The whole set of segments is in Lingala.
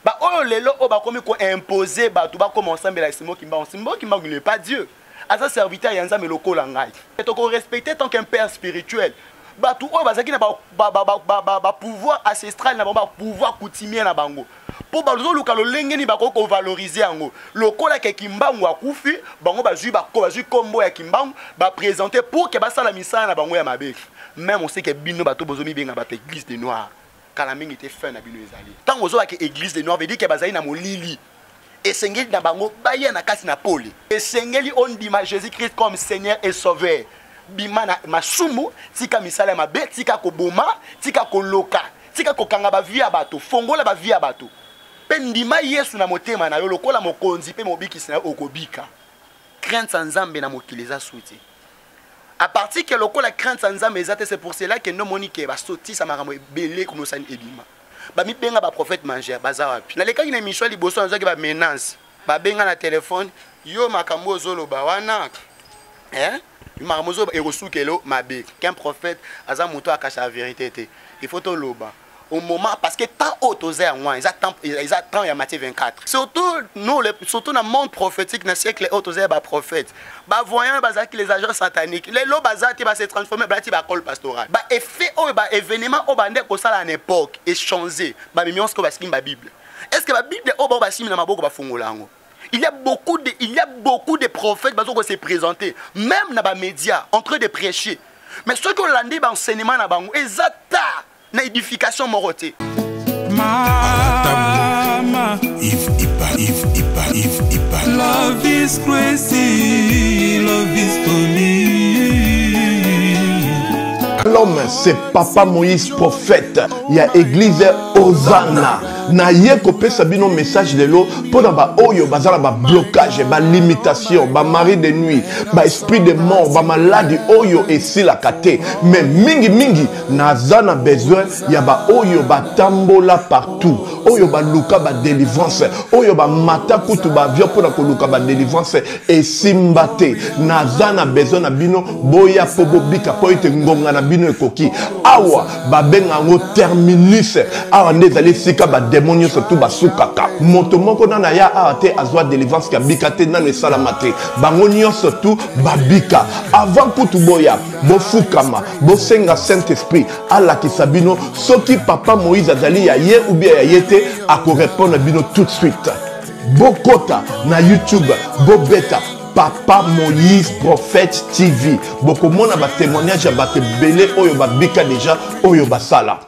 Bah oh lelo oh bah comme ko imposer bah tout ba comme ensemble la Simbo Kimba n'est pas Dieu. À sa serviteur yanza me lokola ngai. Et to ko respecter tant qu'un père spirituel. Bah tout oh bah ça qui n'a pas pouvoir ancestral n'a pas pouvoir coutumier na bango. Pour ba zo luka lo lengeni ba ko valoriser yango. Lokola ke Kimbangu akufi bango ba ju kombo ya Kimbangu ba présenter pour que ba sala misala na bango ya mabe. Même on sait que bino ba to bozomi benga ba église des noirs. Kalaming était fin na bino ezali. Tant ozo que église des noirs veut dire que bazali na molili. Et sengeli na bango baye na kasi na poli. Et sengeli on dit Jésus Christ comme Seigneur et Sauveur. Bima na masumu tika misala mabe tika ko boma tika ko loka tika ko kanga ba via bato fongola ba via bato. Pe ndima Yesu na motema na yo lokola mokonzi pe mobikisi na okobika. Crainte sans Nzambe na mokiliza souti. À partir que le la crainte sans âme, c'est pour cela que nos moniques va sauter ça m'a belé comme ça ebima. Ba mi benga ba prophète manger bazar. Na le cas ina mission liboso nzo ba menace. Ba benga na téléphone yo makambo zolo ba wana. Makambo e resukelo mabe. Qu'un prophète aza moto akacha la vérité té. Il faut to loba. Au moment parce que tant autosé à moi, ils attendent il y a Matthieu 24. Surtout nous surtout dans le monde prophétique dans le siècle autosé ba prophète. Ba voyant bazaki les agents sataniques. Les lo bazati va se transformer bazati ba col pastoral. Ba effet au ba événement au bande ko ça à l'époque et changer. Ba mimions ko ba skim ba Bible. Est-ce que la Bible au ba sim na maboko ba fongolango? Il y a beaucoup de prophètes bazoko se présenter même dans les médias en train de prêcher. Mais ceux qui ont landé ba enseignement na bango exacta na édification moroté. Mama, if love is crazy, love is funny. L'homme, c'est Papa Moïse prophète. Il y a église Hosanna. Na ye kopé sabino message de l'eau pour ba oyo bazala ba blocage, ba limitation, ba mari de nuit, ba esprit de mort, ba maladie oyo et si la kate. Mais mingi nazana besoin ya ba oyo ba tambola partout. Oyo ba luka ba délivrance, oyo ba mata kutu ba vio pour ko luka ba délivrance et simbate. Nazana besoin na bino boya pobo bika po ite ngonga na bino ekoki. Awa ba benga ngo terminus. Awa ndezali sika ba démonios surtout basukaka moto moko na ya ate azwa délivrance ka bikate na le salamate bangonio surtout babika avant kutu boya bofukama bosenga Saint Esprit ala kisabino soki Papa Moïse azali ya ye ou bien ya yete ako répondre bino tout de suite bokota na YouTube bobeta Papa Moïse prophète TV bokomona ba témoignage ba belé oyo babika déjà oyo basala.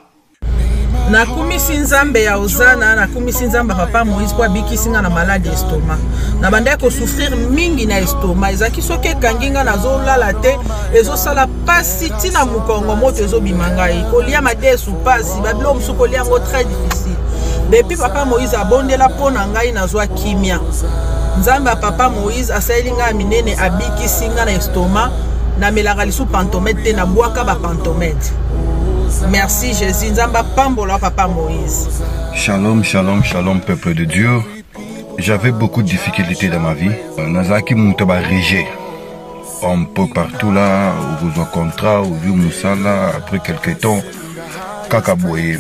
Na kumisi Nzambe ya Hosanna na kumisi Nzambe Papa Moïse kwa bikisinga na malade estomac na bande ko souffrir mingi na estomac ezaki soke kanginga na zolala te ezosala pasi tina mukongo moto ezobimanga kolia madesu pasi babilo musuko lia ngo très difficile depuis Papa Moïse abondela pona ngai na zwa kimia Nzambe Papa Moïse asalinga minene abikisinga na estomac na melaka lisu pantomètre te na bwaka ba pantomètre. Merci Jésus, Nzamba Pambola Papa Moïse. Shalom, shalom, shalom peuple de Dieu. J'avais beaucoup de difficultés dans ma vie. Nazaki Moutaba Régé. Un peu partout là, où vous avez contrat, où vous Moussala, après quelques temps, Kakaboye,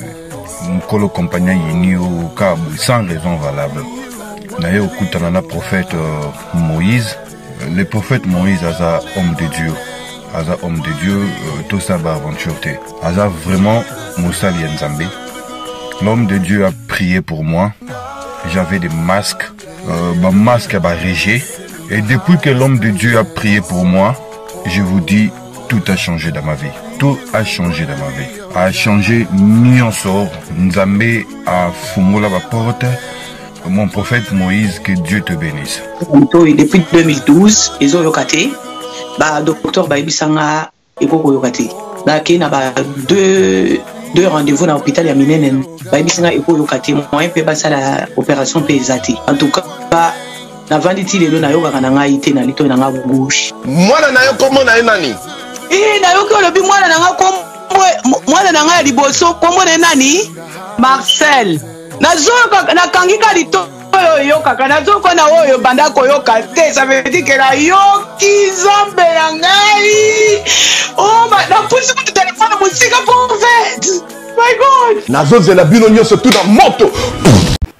Mkolo compagnon Yinio, Kabou, sans raison valable. Naye Okutanana prophète Moïse. Le prophète Moïse est un homme de Dieu. Aza homme de Dieu, tout ça va aventure. Aza vraiment Moussa Lienzambe. L'homme de Dieu a prié pour moi. J'avais des masques. Ma masque a régé. Et depuis que l'homme de Dieu a prié pour moi, je vous dis, tout a changé dans ma vie. Tout a changé dans ma vie. A changé Nyonsor. Nzambe a fumé la porte. Mon prophète Moïse, que Dieu te bénisse. Depuis 2012, ils ont locaté. Bah docteur Baibisanga ekoko yokati na kina ba deux rendez-vous dans l'hôpital ya minene Baibisanga ekoko yokati moyen pe basa la opération pe ezati en tout cas ba na vanditi lelo na yoka kana ngai te na lito na nga bouche mwana na yo komo na nani na yo ko lobi mwana na nga komo mwana na nga liboso komo na nani Marcel na zoka na kangika lito yo kaka nazoko na oyo banda koyoka te ça veut dire que la yoki Nzambe ya ngai oh na pusi ku téléphone musika prophète my god nazozela bino nyonso tout na moto.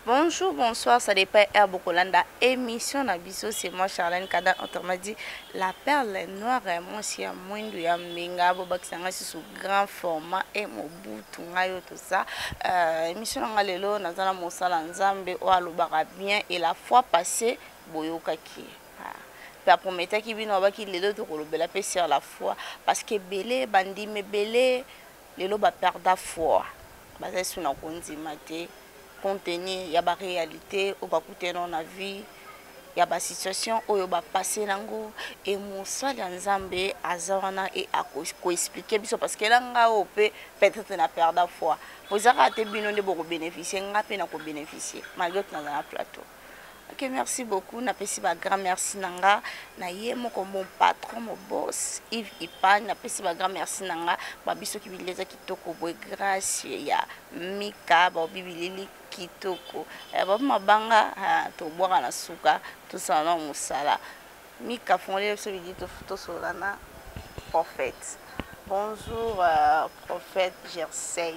Bonjour Bonjour, bonsoir, ça dépend à Bokolanda. Émission Nabiso, c'est moi Charlène Kada. Autrement dit, la perle noire, moi c'est un moins de Yamenga, Bobaksanga, c'est sous grand format et mon bout, tout ça. Émission Ngalelo, Nazana Moussala Nzambe, Oualubara bien, et la fois passée, Boyokaki. Puis promettait qu'il vient avoir qu'il les deux la paix sur la foi parce que belé bandi mais belé les lots va perdre la foi. Basé sur nos conditions, contenu y a ba réalité au ba coûter dans la vie, y a ba situation où y va passer nango et Moussa Nzambe azana et à expliquer parce que là nga opé peut-être na perdre la foi. Vous avez été bien de beaucoup bénéficier, nga pe na ko bénéficier malgré que dans un plateau. Ok, merci beaucoup. Na pesi ba grand merci nanga. Na ye moko mon patron, mon boss, Yves Ipan. Na pesi ba grand merci nanga. Ba biso ki bileza kitoko boy grâce ya Mika ba bibilili kitoko. Ba mabanga to boira na suka tout ça na musala. Mika fondé ce vidéo to solana prophète. Bonjour prophète Jersey.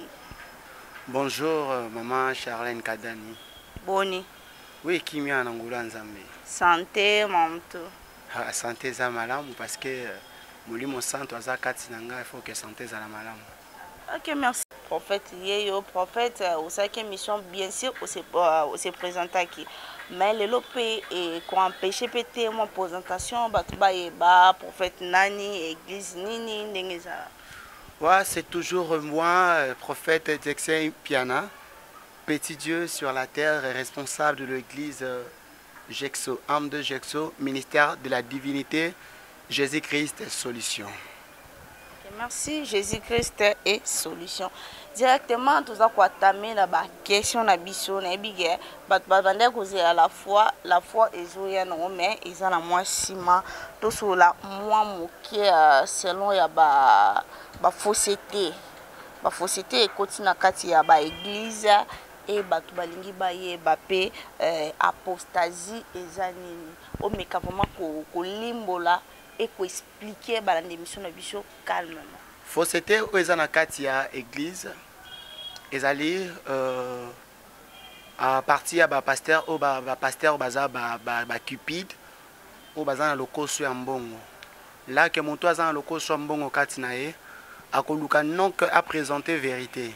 Bonjour maman Charlène Kadani. Boni. Oui, qui m'a en Angola Nzambe. Santé, mamto. Santé za malamu parce que mon santo za katinanga il faut que santé za la malamu. Ok, merci. Prophète, yo prophète, au cinquième mission bien sûr, on s'est présenté qui. Mais le lopé et qu'on empêche péter mon présentation, bah prophète nani, église nini, ndengeza. Ouais, c'est toujours moi, prophète Jersey Piana. Petit Dieu sur la terre, responsable de l'église Jexo, âme de Jexo, ministère de la divinité, Jésus-Christ est solution. Okay, merci, Jésus-Christ est solution. Directement, tout ça, quoi, t'amener la question, la biso, la biguette, la foi est jouée, mais ils ont la moins ciment, tout sur la moins moquée, selon la fausseté. La fausseté est continue à l'église. Et batu balingi baye bape apostasie ezanini o meka vraiment ko limbola et ko expliquer balande mission na biso calmement. Fausseté o ezana kati ya église ezali à partir ya ba pasteur o ba pasteur baza ba cupide o baza na lokoso ya mbongo. Là que mon toazana lokoso mbongo kati na ye akoluka non que à présenter vérité.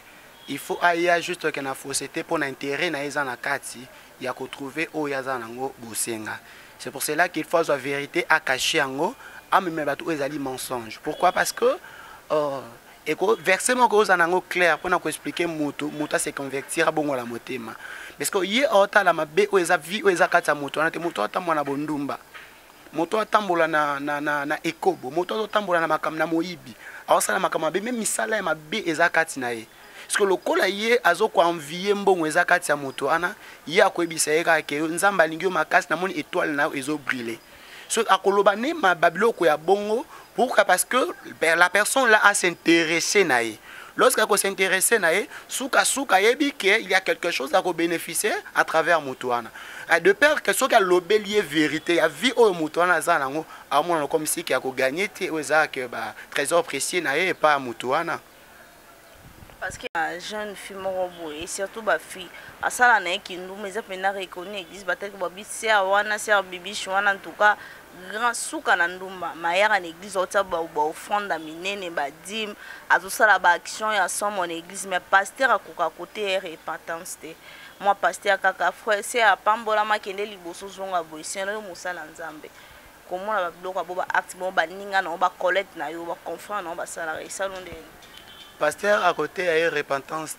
Il faut aller juste que na fausseté pour l'intérêt na ezana kati ya ko trouver o yazana ngo bosenga. C'est pour cela qu'il faut la vérité à cacher ngo a même bato ezali mensonge. Pourquoi? Parce que verset moko ezana ngo clair pour na ko expliquer mutu se convertir bongo la motema. Parce que ye ota la mabe o eza vie o eza kati ya mutu na te mutu ata mwana bondumba. Mutu atambola na ekobo, mutu atambola na makam na moyibi. Awasala makam mabe même misala ya mabe eza kati na ye. Parce que le kola yé azo ko envier mbongo eza kati ya moto ana ye akoyebisa ye ka ke nzamba lingio makasi na moni étoile na ezo briller. So akoloba ne ma babiloko ya bongo pourquoi? Parce que la personne là a s'intéresser na ye. Lorsqu'elle s'intéresse na ye, souka yebi que il y a quelque chose à bénéficier à travers moto ana. De peur que ce qu'elle l'obélier vérité, ya vie au moto ana za nango a mon comme si qui a ko gagner te oza que ba trésor précieux na ye et pas moto ana. Parce que la jeune fille morobo et surtout ma fille à ça la qui nous mais ça peut reconnaître l'église batel que babi c'est wana c'est bibi chouana en tout cas grand souka na ndumba maya en église ota ba offrande minene ba dim à tout ça la ba action ya son mon église mais pasteur à côté repentance moi pasteur kaka frère c'est à pambola makende liboso zonga boy c'est le musala nzambe comment la bloka boba acte bon ba ninga na ba collecte na yo ba confrère na ba salarié ça non de pasteur à côté a eu repentance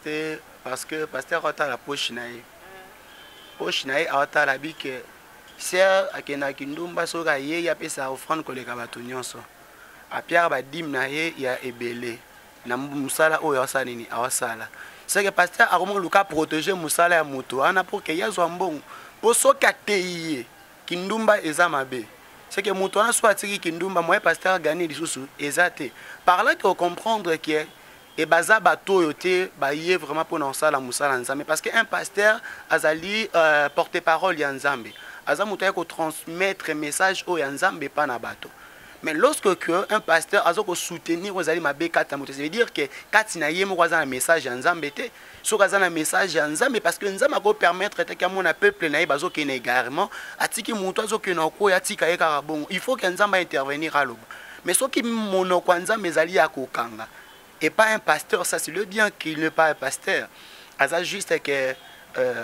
parce que pasteur a la poche naïe. Poche naïe a la bique. Sœur a kena kindumba soga ye ya pesa offrande ko le kabatonyoso. A Pierre ba dim naïe ya ebele. Na musala o ya sanini awasala. C'est que pasteur a comment luka protéger musala ya moto ana pour que ya zo mbongo. Po soka teye kindumba ezamabe. C'est que moto ana soit tiki kindumba moi pasteur gagner lisusu ezate. Par là tu comprendre que et baza bato yote baye vraiment pour non ça la musala nzambe parce que un pasteur azali porte-parole ya nzambe aza muto ya ko transmettre message o ya nzambe pa na bato Mais lorsque un pasteur a soutenir aux alliés mabé kata moto, ça veut dire que katina yemo kwa un message en zambete, so kwa un message en zambe parce que nzamba ko permettre que mon peuple na bazo kene égarement, atiki moto azo kena ko ya tika eka bon. Il faut que nzamba intervenir à loba. Mais ce qui mono kwa nzamba ezali ya kokanga et pas un pasteur, ça c'est le bien qu'il n'est pas un pasteur. Asa juste que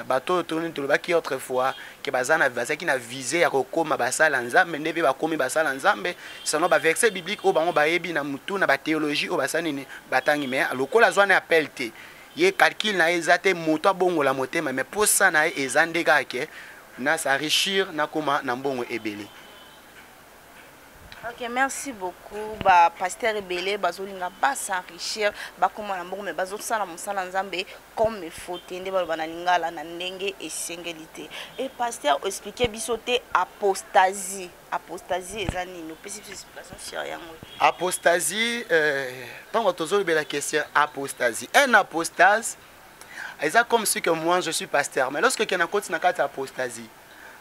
bateau tourné tout le bas qui autrefois que bazana bazaki na visé ya kokoma basala nzambe ndebe bakomi basala nzambe sinon ba verset biblique o bango bayebi na mutu na ba théologie o basani ni batangi mais lokola zwana appel te ye calcul na ezate moto bongo la motema mais pour ça na ezandeka ke na s'enrichir na koma na mbongo ebele. Ok, merci beaucoup. Pasteur Ebele, bazolinga ba s'enrichir, ba koma na mbongo mais bazo sala musala nzambe comme il faut tende ba banalingala na ndenge esengelité. Et pasteur expliquer bisoté apostasie. Apostasie ezani no spécification sur yango. Apostasie tant tozo la question apostasie. Un apostase c'est comme si que moi je suis pasteur mais lorsque quelqu'un continue na apostasie.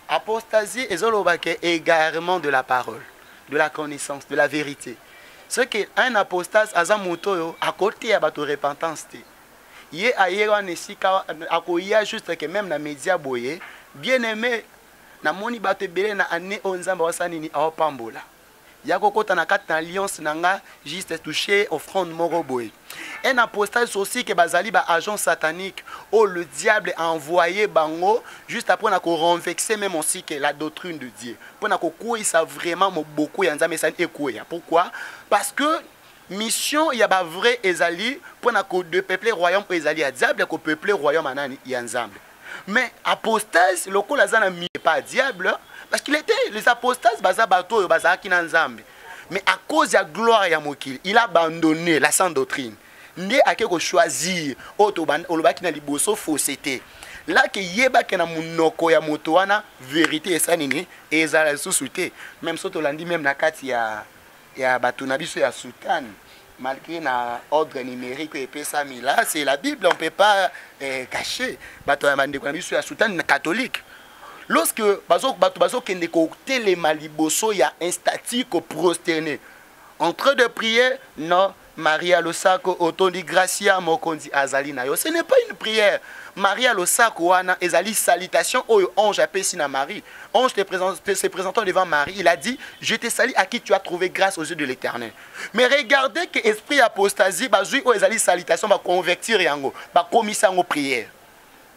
Apostasie ezoloba ke égarement de la parole, de la connaissance, de la vérité. Ce qui un apostase azamoto à côté ya bato repentance te. Yé ayera nesika akoya juste que même na média boye bien aimé na moni bato belé na année onzamba wasani ni awpambola. Ya kokota na kati na alliance nanga juste toucher offrande moko boye. Un apostase aussi que bazali ba agent satanique où le diable a envoyé bango juste après na ko renverser même aussi que la doctrine de Dieu. Pour na ko ça vraiment beaucoup yanza mais ça ekouya. Pourquoi? Parce que mission il y a ba vrai ezali pour na ko de peupler royaume ezali ya diable ko peupler royaume anani yanzambe. Mais apostase lokola zana mi pas diable parce qu'il était les apostates baza bato baza ki na nzambe. Mais à cause de la gloire ya mokili, il a abandonné la sainte doctrine. Ndé a quelque choisir otoban olobaki na liboso fausseté. Là que yeba ke na munoko ya moto wana vérité esa nini ezala susute. Même soto landi même na kati ya bato na biso ya sultan. Malgré na ordre numérique et pesa mila, c'est la Bible, on peut pas cacher. Bato ya bandeko na biso ya sultan catholique. Lorsque bazo kende ko telema liboso ya un statut ko prosterné. En train de prier, non, Maria Losako otondi gracia mokondi azali na yo. Ce n'est pas une prière. Maria Losako wana ezali salutation au ange apesi na Marie. Ange se présentant devant Marie, il a dit je te salue à qui tu as trouvé grâce aux yeux de l'Éternel. Mais regardez que esprit apostasie bazui o ezali salutation ba convertir yango, ba komisa ngo prière.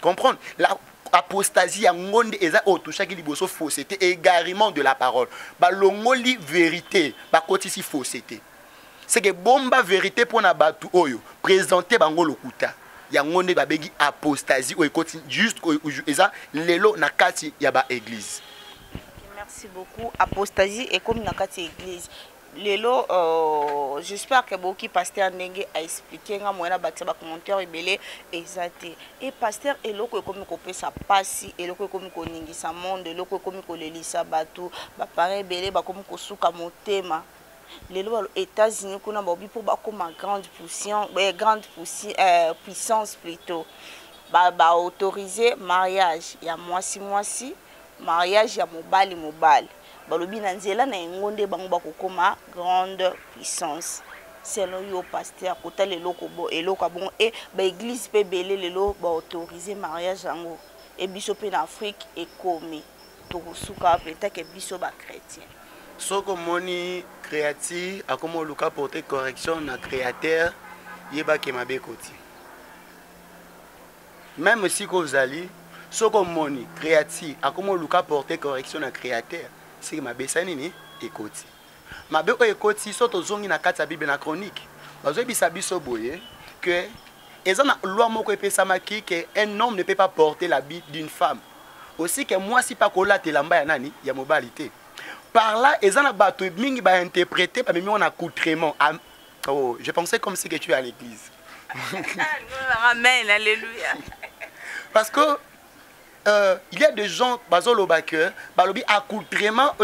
Comprendre? La apostasie ya ngonde eza otushaki liboso fausseté égarement de la parole. Ba longoli vérité, ba kotisi fausseté. C'est que bomba vérité pour na batu oyo présenter bango lokuta. Ya ngonde ba begi apostasie o ekoti juste eza lelo na kati ya ba église. Merci beaucoup. Apostasie et comme na kati église. Lelo j'espère que beaucoup pasteur ndenge a expliqué nga moyena bakisa ba commentaire ebele ezate et pasteur eloko ekomi kopesa pasi eloko ekomi koningisa monde eloko ekomi kolelisa bato ba pare ebele bakomi kosuka motema lelo aux États-Unis kuna ba bi pour ba comme grande puissance plutôt ba autoriser mariage ya moisi mariage ya mobali balobi na nzela na ngonde bango bakokoma grande puissance selon yo pasteur kota leloko bo eloko bon et ba église pe belé lelo ba autoriser mariage yango et biso pe na Afrique et komi to suka peut-être que biso ba chrétien soko moni créatif akomo luka porter correction na créateur yeba ke mabe koti même si ko zali soko moni créatif akomo luka porter correction na créateur c'est ma besani ni ekoti mabe o ekoti soto zongi na kati ya Bible na chronique bazo bisa biso boye que ezana loi moko epesa maki que un homme ne peut pas porter l'habit d'une femme aussi que moi si pas kola te lamba ya nani ya mobilité par là ezana bato mingi ba interpréter ba mimi on accoutrement oh je pensais comme si que tu es à l'église amen alléluia parce que il y a des gens bazolo baker balobi accoutrement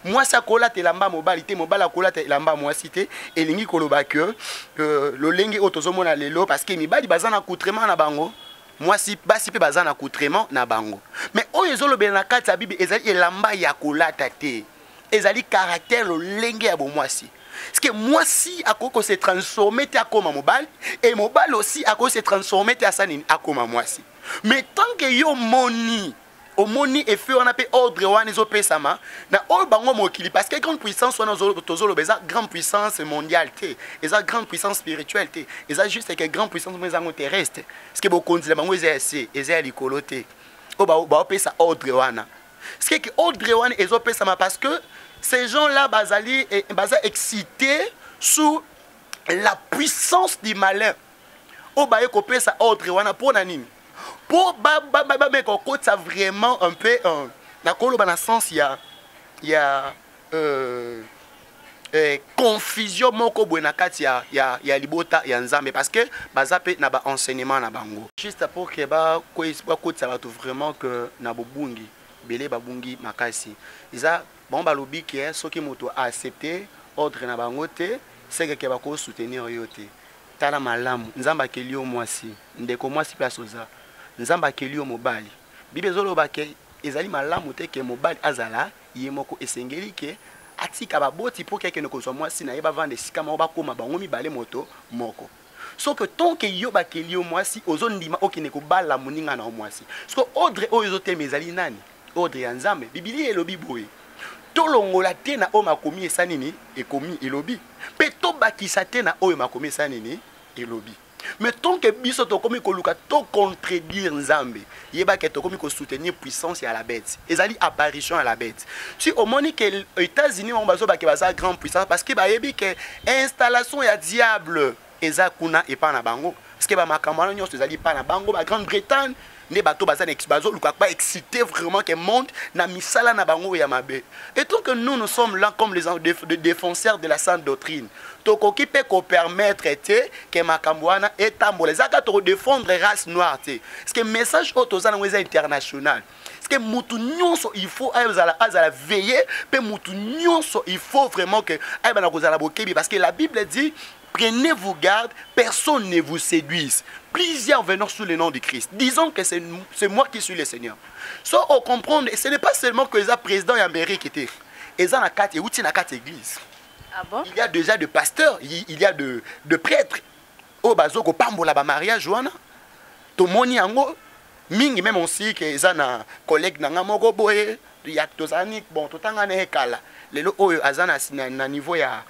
moi ça kola te lamba mobilité mobala kola te lamba moi cité et lingi koloba que le lengi otozomona lelo parce que mibali bazana accoutrement na bango moi si basi pe bazana accoutrement na bango mais oyezolo be na kati ya bible ezali elamba ya kolata te ezali caractère lolenge ya bomwasi. Parce que mwasi akoko se transformer te akoma mobali et mobali aussi akoko se transformer te asanini akoma mwasi. Mais tant que yo moni omoni effet on appelle ordre wana ezopesama na oyo bango mokili parce que grande puissance wana tozolo beza grande puissance mondiale te eza grande puissance spirituelle te eza juste que grande puissance mezango terrestre parce que bokonzila bango eza likolo te o ba opesa ordre wana parce que ordre wana ezopesama parce que ces gens-là bazali baza excités sous la puissance du malin o ba ekopesa ordre wana pour na nini pour ça vraiment un peu dans le sens il y a confusion moko bonakati ya libota ya nzambe parce que bazape na ba enseignement na bango juste pour que ba ça va tout vraiment que na bobungi belé babungi makasi isa bon balobi que soki moto a accepté ordre na bango te c'est que ba ko soutenir yote tala malamu nzamba kelio mwasi ndeko mwasi place oza nzamba kelio mobali bible zoloba ke ezali malamu te ke mobali azala ye moko esengeli ke atika baboti pour que ne kozwa mwasi na ye bavande sika moko bakoma bango mibale moto moko so que tant que yo bakelio mwasi ozondima okene kobala moninga na mwasi parce que ordre oyo ezotema ezali nani ordre ya nzambe biblia elobi boye tolongola te na oyo makomi esanini ekomi elobi pe tobakisa te na oyo makomi esanini elobi. Mais tant que biso to komi koluka to contredire nzambe yeba ke to komi ko soutenir puissance à la bête ezali apparition à la bête si au moment que les États-Unis on bazo ba ke baza grande puissance parce que ba yebi que installation ya diable eza kuna et pas na bango parce que ba makamana nyonso ezali pas na bango ba Grande-Bretagne ne bato baza bazo luka pas excité vraiment que monde na misala na bango ya mabe et tant que nous sommes là comme les défenseurs de la sainte doctrine tokoki pe ko permettre que makambwana etambola zaka to défendre race noire te parce que message autozana weza international parce que mutu nyonso il faut azala veiller pe mutu nyonso il faut vraiment que ayebana kozala bokebi parce que la Bible dit prenez-vous garde, personne ne vous séduise. Plusieurs venant sous le nom de Christ. Disons que c'est moi qui suis le Seigneur. So, on comprend, ce n'est pas seulement que les présidents d'Amérique étaient. Ils ont na quatre églises. Ah bon? Il y a déjà de pasteurs, il y a de prêtres. Oh, bazoko pambola ba mariage wana. To moni yango mingi même aussi que ils ont na collègue na ngamoko boye, ya tozani bon totanga na ekala. Lelo oyo azana na niveau ya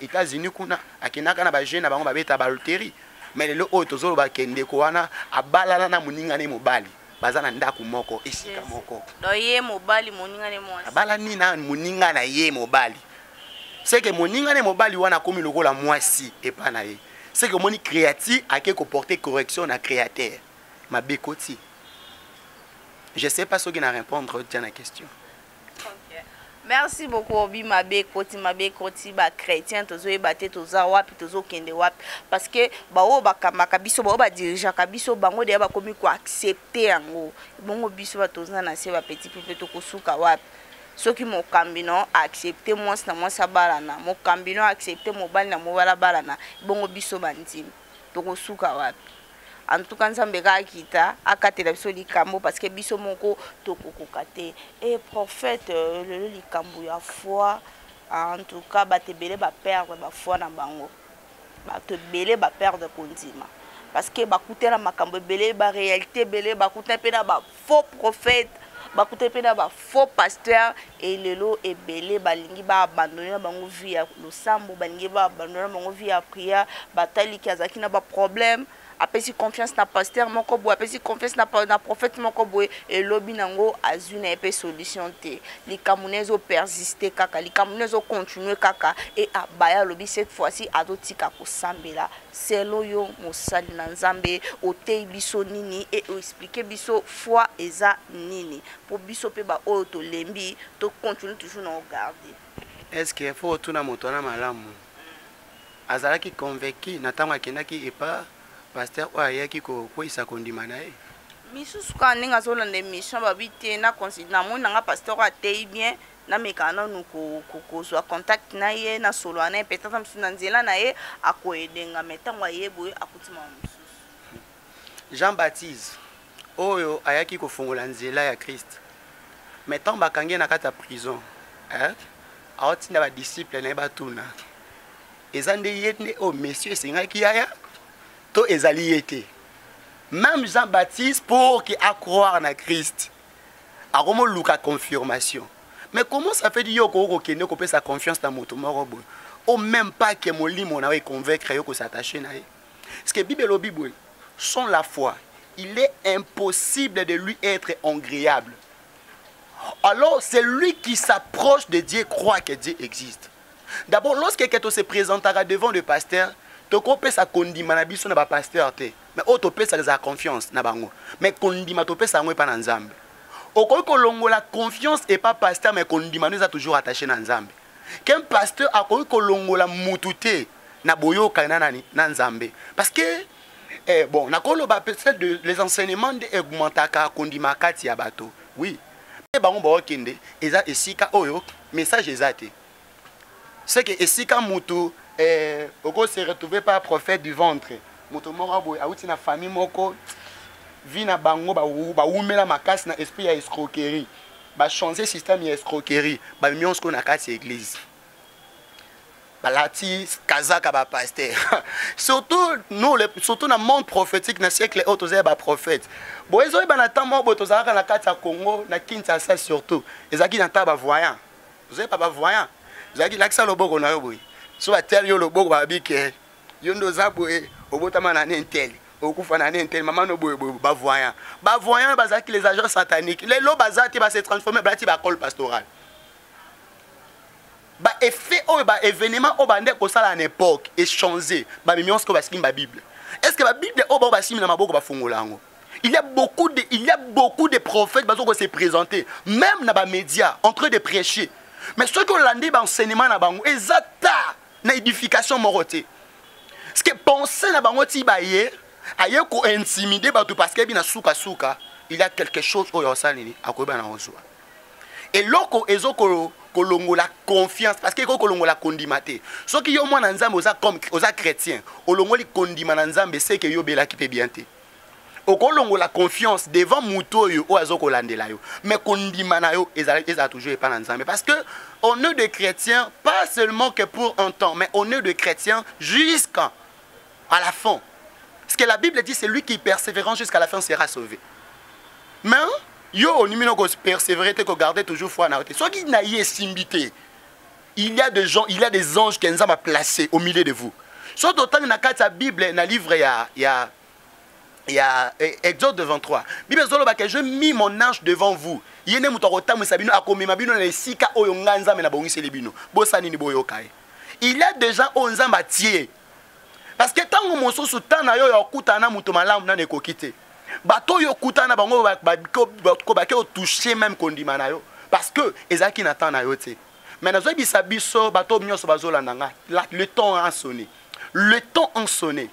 États-Unis kuna akinaka na ba jeune na bango babeta ba loterie mais lelo oyo tozolo ba kende ko wana abalana na muninga ne mobali bazana ndaku moko esika moko do ye mobali muninga ne mwasi abala ni na muninga na ye mobali c'est que muninga ne mobali wana komi lokola mwasi epa na ye c'est que moni créatif a ko porter correction na créateur mabekoti je sais pas ce qui na répondre à la question. Merci beaucoup Obi mabe koti ba chrétien tozo ebate toza wapi tozo kende wapi parce que ba o ba kamaka biso ba o ba dirigeant ka biso bango de ba komi ko accepter yango bongo biso ba toza na se ba petit peu to kosuka wapi soki mo kambino accepter moi na moi sabalana mo kambino accepter mobali na mobala balana bongo biso bandimi to kosuka wapi en tout cas nzambe ka kita akatela biso likambo parce que biso moko tokokokate et prophète le likambo ya foi en tout cas batebele ba perdre ba foi na bango batebele ba perdre kondima parce que bakutela makambo belé ba réalité belé bakutela pena ba faux prophète bakutela pena ba faux pasteur et lelo ebele balingi ba abandonner bango vie ya losambo balingi ba abandonner bango vie ya prière batali kazaki na ba problème apesi confiance na pasteur moko boye apesi confiance na prophète moko boye et lobi nango azuna epé solution te likamunezo persister kaka likamunezo continuer kaka et abaya lobi cette fois-ci azotika kosambela selo yo mosali na nzambe otei biso nini et expliquer biso foi eza nini pour biso pe ba oyo to lembi to continuer toujours na regarder est-ce qu'il faut tout na moto na malamu azalaki convaincu na tanga kenaki epa pasteur ayaki ko isa kondima na ye misusu ka ndenge azolanda émission babite na considère moi nanga pasteur atei bien na mekana nuko kozwa contact na ye na solo ana peut-être msu na nzela na ye akoedenga metango ayebo akutima msusu Jean-Baptiste oyo ayaki ko fongola nzela ya Christ metango bakange na kata prison aotinda ba disciple na batuna ezande yende o monsieur singa kiaya to ezali yete même Jean-Baptiste pour qui a croire en Christ a comment luka confirmation mais comment ça fait dire ko kende ko pe sa confiance dans moto morobo au même pas que molimo na convaincre yo ko s'attacher na parce que Bible sans la foi il est impossible de lui être agréable. Alors, c'est lui qui s'approche de Dieu, croit que Dieu existe. D'abord, lorsque quelqu'un se présentera devant le pasteur, tu peux sa condima na biso na ba pasteur te. Mais tu peux sa confiance na bango. Mais condima tu peux sa ngwe pa na nzambe. Okoko longo la confiance et pas pasteur mais condima nous a toujours attaché na nzambe. Qu'un pasteur a ko longo la mutute na boyo kana nani na nzambe. Parce que bon, na kolo ba peut-être les enseignements de augmentaka condima kati ya bato. Oui. Bango ba okende eza esika oyo message ezate. C'est que esika mutu oko se retrouver par prophète du ventre. Mutu moko boy auti na famille moko vi na bango ba umela makasi na esprit ya escroquerie. Ba changer système ya escroquerie, ba mionsko na kati église. Balati kazaka ba pasteur. Surtout nous surtout dans le monde prophétique dans siècle haut aux ba prophète. Bon ezo ba na tamo bo tozaka na kati ya Congo na Kinshasa surtout. Ezaki na taba voyant. Vous avez pas voyant. Ezaki laksa loboko na yo boy. So ba tel yo loboko ba bike. Yo ndo za boy obotama na nentel. Okufa na nentel maman no boy ba voyant. Ba voyant bazaki les agents sataniques. Les lo bazati ba se transformer blati ba col pastoral. Ba effet ou ba événement ou ba ndé ko sala en époque échanger ba mimions ko ba skim ba Bible. Est-ce que la Bible ou ba skim na maboko ba fungolango? Il y a beaucoup de prophètes qui se présenter même dans les médias en train de prêcher. Mais ceux qui ont landé l'enseignement na bango ezata na édification moroté. Ce que penser na bango ti ba ye aye ko intimider bato parce que bina souka souka, il y a quelque chose au yosalini akoba na ozwa. Et loko ezoko kolongo la confiance parce que kolongo la kondimate. Ceux qui yo mwana nzambe oza comme oza chrétien, olongo li kondima na nzambe c'est que yo bela ki pe bien te. Okolongo la confiance devant muto yo o azoko landela yo. Mais kondima na yo eza toujours pas na nzambe parce que on est des chrétiens pas seulement que pour un temps, mais on est des chrétiens jusqu'à la fin. Ce que la Bible dit, c'est lui qui persévérant jusqu'à la fin sera sauvé. Mais yo on nimino ko persévérer te ko garder toujours foi na côté. Soit qui na yé simbité. Il y a des gens, il y a des anges qui nous ont placés au milieu de vous. Soit autant na kata Bible na livre il y a Exode 23. Bible zolo que je mis mon ange devant vous. Yene mutorota musabino akomema bino na sika oyo nganza me na bongisi libino. Bosani ni boyokai. Il y a des gens on nzamba tie. Parce que tant que mon soso tana yo yakutana muto malamu na nekokite. Bato yo kutana bango ba ko toucher même kondima na yo parce que ezaki natan na yo te. Mais nazo bisabiso bato nyoso bazolanda nga. Le temps a sonné. Le temps a sonné.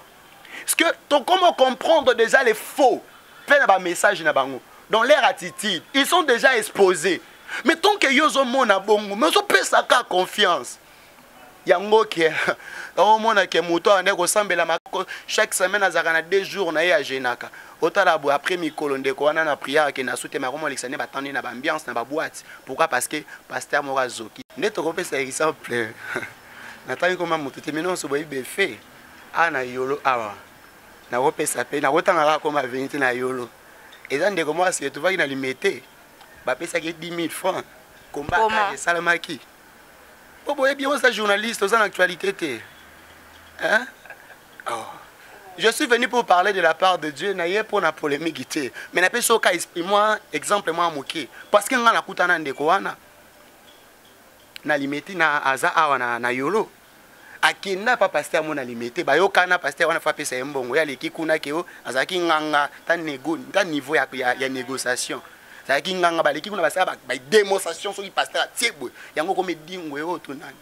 Parce que comment comprendre déjà les faux plein de messages na bango dans leur attitude, ils sont déjà exposés. Mais tant que yozo mona bongo, mais zo pesa ka confiance. Yango ke o mona ke moto ande ko sambela mako chaque semaine azaka na 2 jours na ya jenaka. Otala bo après mikolo ndeko wana na prière ke na soute ma komo alexandre batandi na ba ambiance na ba boîte. Pourquoi? Parce que pasteur Morazoki. Neto ko pesa exemple. Natani koma moto te menon so boyi be fait. Ana yolo awa. Na ko pesa pe na ko tanga ko ma 20 na yolo. Eza ndeko mo asi etuvaki na limité. Ba pesa ke 10 000 francs. Combat salamaki. Vous voyez bien, ça journaliste, aux actualité. Hein? Oh. Je suis venu pour parler de la part de Dieu, n'ayez pour la polémique. Mais n'a pas soka exprime-moi, exemple moi moqué. Parce que n'a kutana ndeko wana. Na limité na aza awa na yolo. Akina pas pasteur mon limité. Ba yo kana pasteur wana fa pesa mbongo ya leki kuna keo azaki nganga ta niveau ya négociation. Ça qui nganga baleki kuna basa ba démonstration sur qui pasteur tiebwe yango comme dingwe o to nani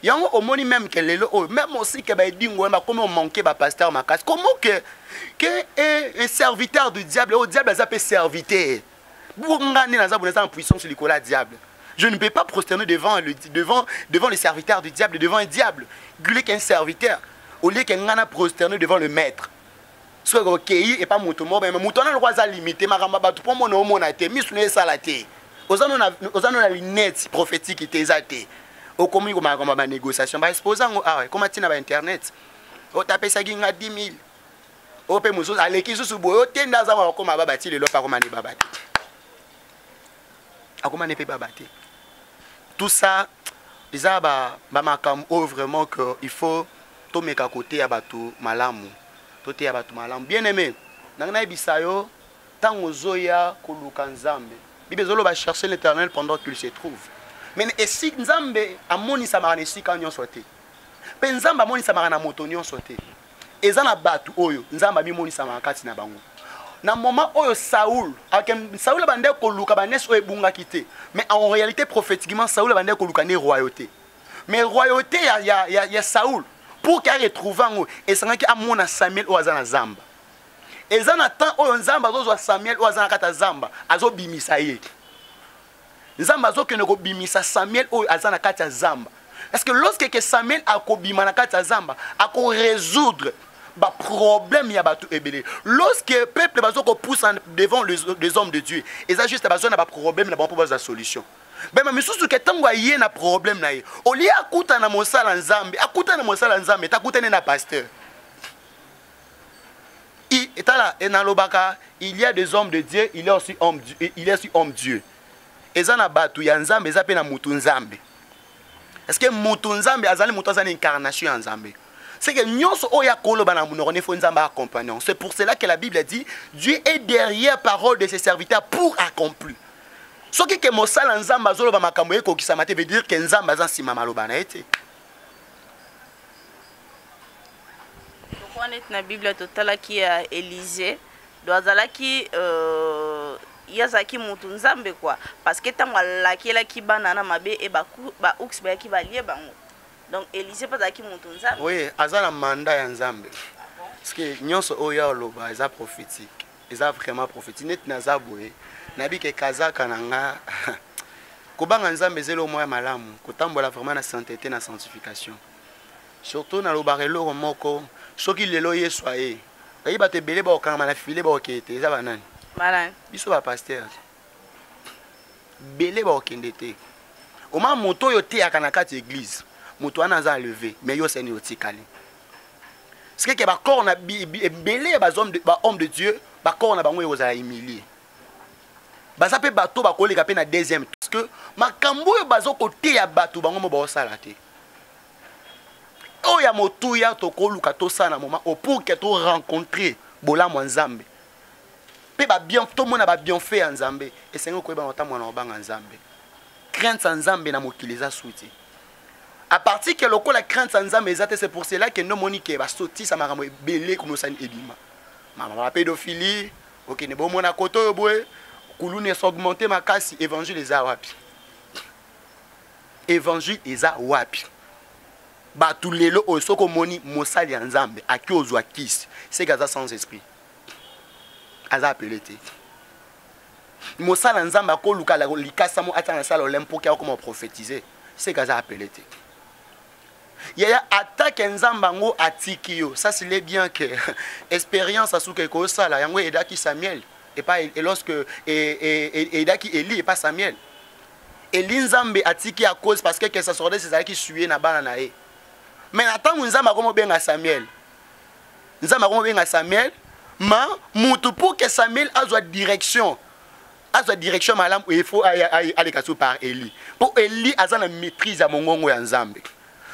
yango omoni même que lelo o même aussi que ba dingwe ba comme on manquait ba pasteur makas comment que un serviteur du diable au diable ça peut serviteur bungani na za bonesa en puissance sur le diable. Je ne peux pas prosterner devant le serviteur du diable, devant un diable. Gulé qu'un serviteur au lieu qu'un ngana prosterner devant le maître. Soit ok et pas mouton mais mouton a le droit à limiter ma ramba tout pour mon homme on a été mis sur les salatés oza na lunette prophétique te eza te okomi komaka ba négociation ba exposant ah comme tina ba internet otapesaki nga 10 000 ope mususu aleki susu boyo otenda za bakoma babati lelo pa komane babati akomane pe babati tout ça eza ba makambo vraiment que il faut to meka côté ya bato malamu to te ya bato malamu bien aimé nangana bisayo tango zoya koluka nzambe bible zolo ba chercher l'Éternel pendant qu'il se trouve mais esi nzambe amoni samara nesika nyonso te pe nzambe amoni samara na moto nyonso te eza na bato oyo nzambe abimoni samara kati na bango na moment oyo Saoul bande koluka banes oyo ebungaki te mais en réalité prophétiquement Saoul bande koluka ne royauté mais royauté ya Saoul pour qu'il retrouve ngo esangaki amona Samuel oyo aza na zamba eza na temps oyo nzamba azozwa Samuel oyo aza na kata zamba azobimisa ye nzamba azokende kobimisa Samuel oyo aza na kata zamba parce que lorsque Samuel akobima na kata zamba ako résoudre ba problème ya bato ebele lorsque peuple bazoko pousse devant les hommes de Dieu eza juste besoin na ba problème na ba pour ba solution bema misusu ke tango aye na problème na ye oli akuta na mosala nzambe akuta na mosala nzambe takutane na pasteur etala enalobaka il y a des hommes de Dieu il y a aussi homme Dieu eza na bato ya nzambe eza pe na mutu nzambe est-ce que mutu nzambe azali mutu azali incarnation ya nzambe c'est que nyonso oya koloba na munoko ne faut nzamba accompagnant c'est pour cela que la Bible dit Dieu est derrière parole de ses serviteurs pour accomplir soki ke mosala nzamba zoloba makambo ekokisama te veut dire que nzamba aza nsima maloba na ete on est na Bible totalaki ya Élisée doazalaki yazaki mutu nzambe quoi parce que tango alakelaki bana na mabe e ba ox ba ki balie bango donc Élisée pas zaki mutu nzambe oui aza na mandat ya nzambe parce que nyonso oya oloba eza prophétique eza vraiment prophétique net na zaboye nabi ke kazaka nanga kobanga nzambe zelo moya malamu kotambola vraiment na sainteté na sanctification surtout na lobarelo moko soki lelo yesu aye ayi bate belé ba okanga na filé ba okete eza banani malin biso ba pasteur belé ba okende te oma moto yo te akana kati église moto ana za lever mais yo seni otikali c'est que ba corps na belé ba homme de Dieu ba corps na bango yo za humilier baza pe bato ba koleka pe na deuxième parce que makambo yo bazo côté ya bato bango mo ba osala te oya motuya tokoluka tosana moment au pour que to rencontrer bola nzambe pe ba bien to mona ba bien fait nzambe et sengo ko ba ntamwa na obanga nzambe crainte nzambe na mokiliza souti à partir que lokola crainte nzambe ezate c'est pour cela que no monique ba soti sa makambo belé comme ça ebima mama ba pédophilie OK ne bo mona koto boye kulune s'augmenter makasi évangile eza wapi évangile eza wapi batu lelo osoko moni mosali ya nzambe aki ozwa kisi c'est gaza sans esprit aza appelé te mosala nzambe akoluka la likasa mo atana sala olempo ki akoma prophétiser c'est gaza appelé te yaya attaque nzamba ngo atiki yo ça c'est bien que expérience asuka ko sala yango edaki Samuel et pas et lorsque edaki Eli et pas Samuel Eli nzambe atiki à cause parce que ça sortait c'est qui suer na bana na e mais attends nzamba komo benga Samuel nzamba komo benga Samuel ma mutu pour que Samuel azwa direction malam il faut aller kaso par Eli pour Eli azana maîtrise ya mongongo ya nzambe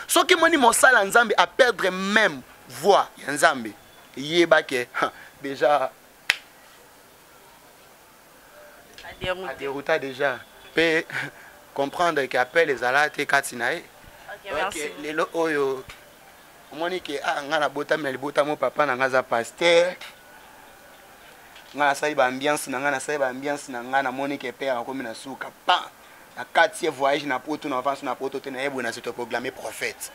soki moni mosala nzambe a perdre même voix ya nzambe yeba ke déjà a dérouté déjà peut comprendre qu'appelle les alate katinae OK lelo oyo moni ke ngana botamela libota mo papa na ngaza pasteur ngana saiba ambiance na ngana saiba ambiance na ngana moni ke père akomi na suka pa na 4e voyage na poto na avance na poto te na yebo na se to proclamer prophète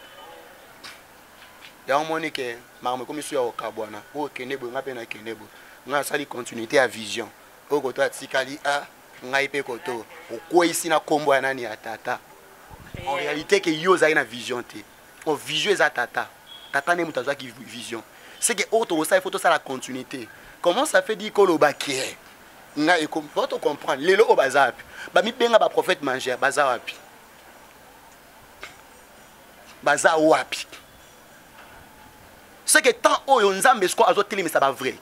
ya moni ke marme comme sur okabwana o kenebo ngape na kenebo ngana sali continuité à vision o koto atikali a ngai pe koto okoi sina kombo ya nani ya tata en réalité que yo za na vision te o vision eza tata tata ne mutazwa ki vision c'est que autre ça il faut tout ça la continuité comment ça fait dire que le baké nga eko faut comprendre lelo o bazapi ba mi benga ba prophète manger baza wapi c'est que tant oyo nzambe sko azoteli mais ça va vrai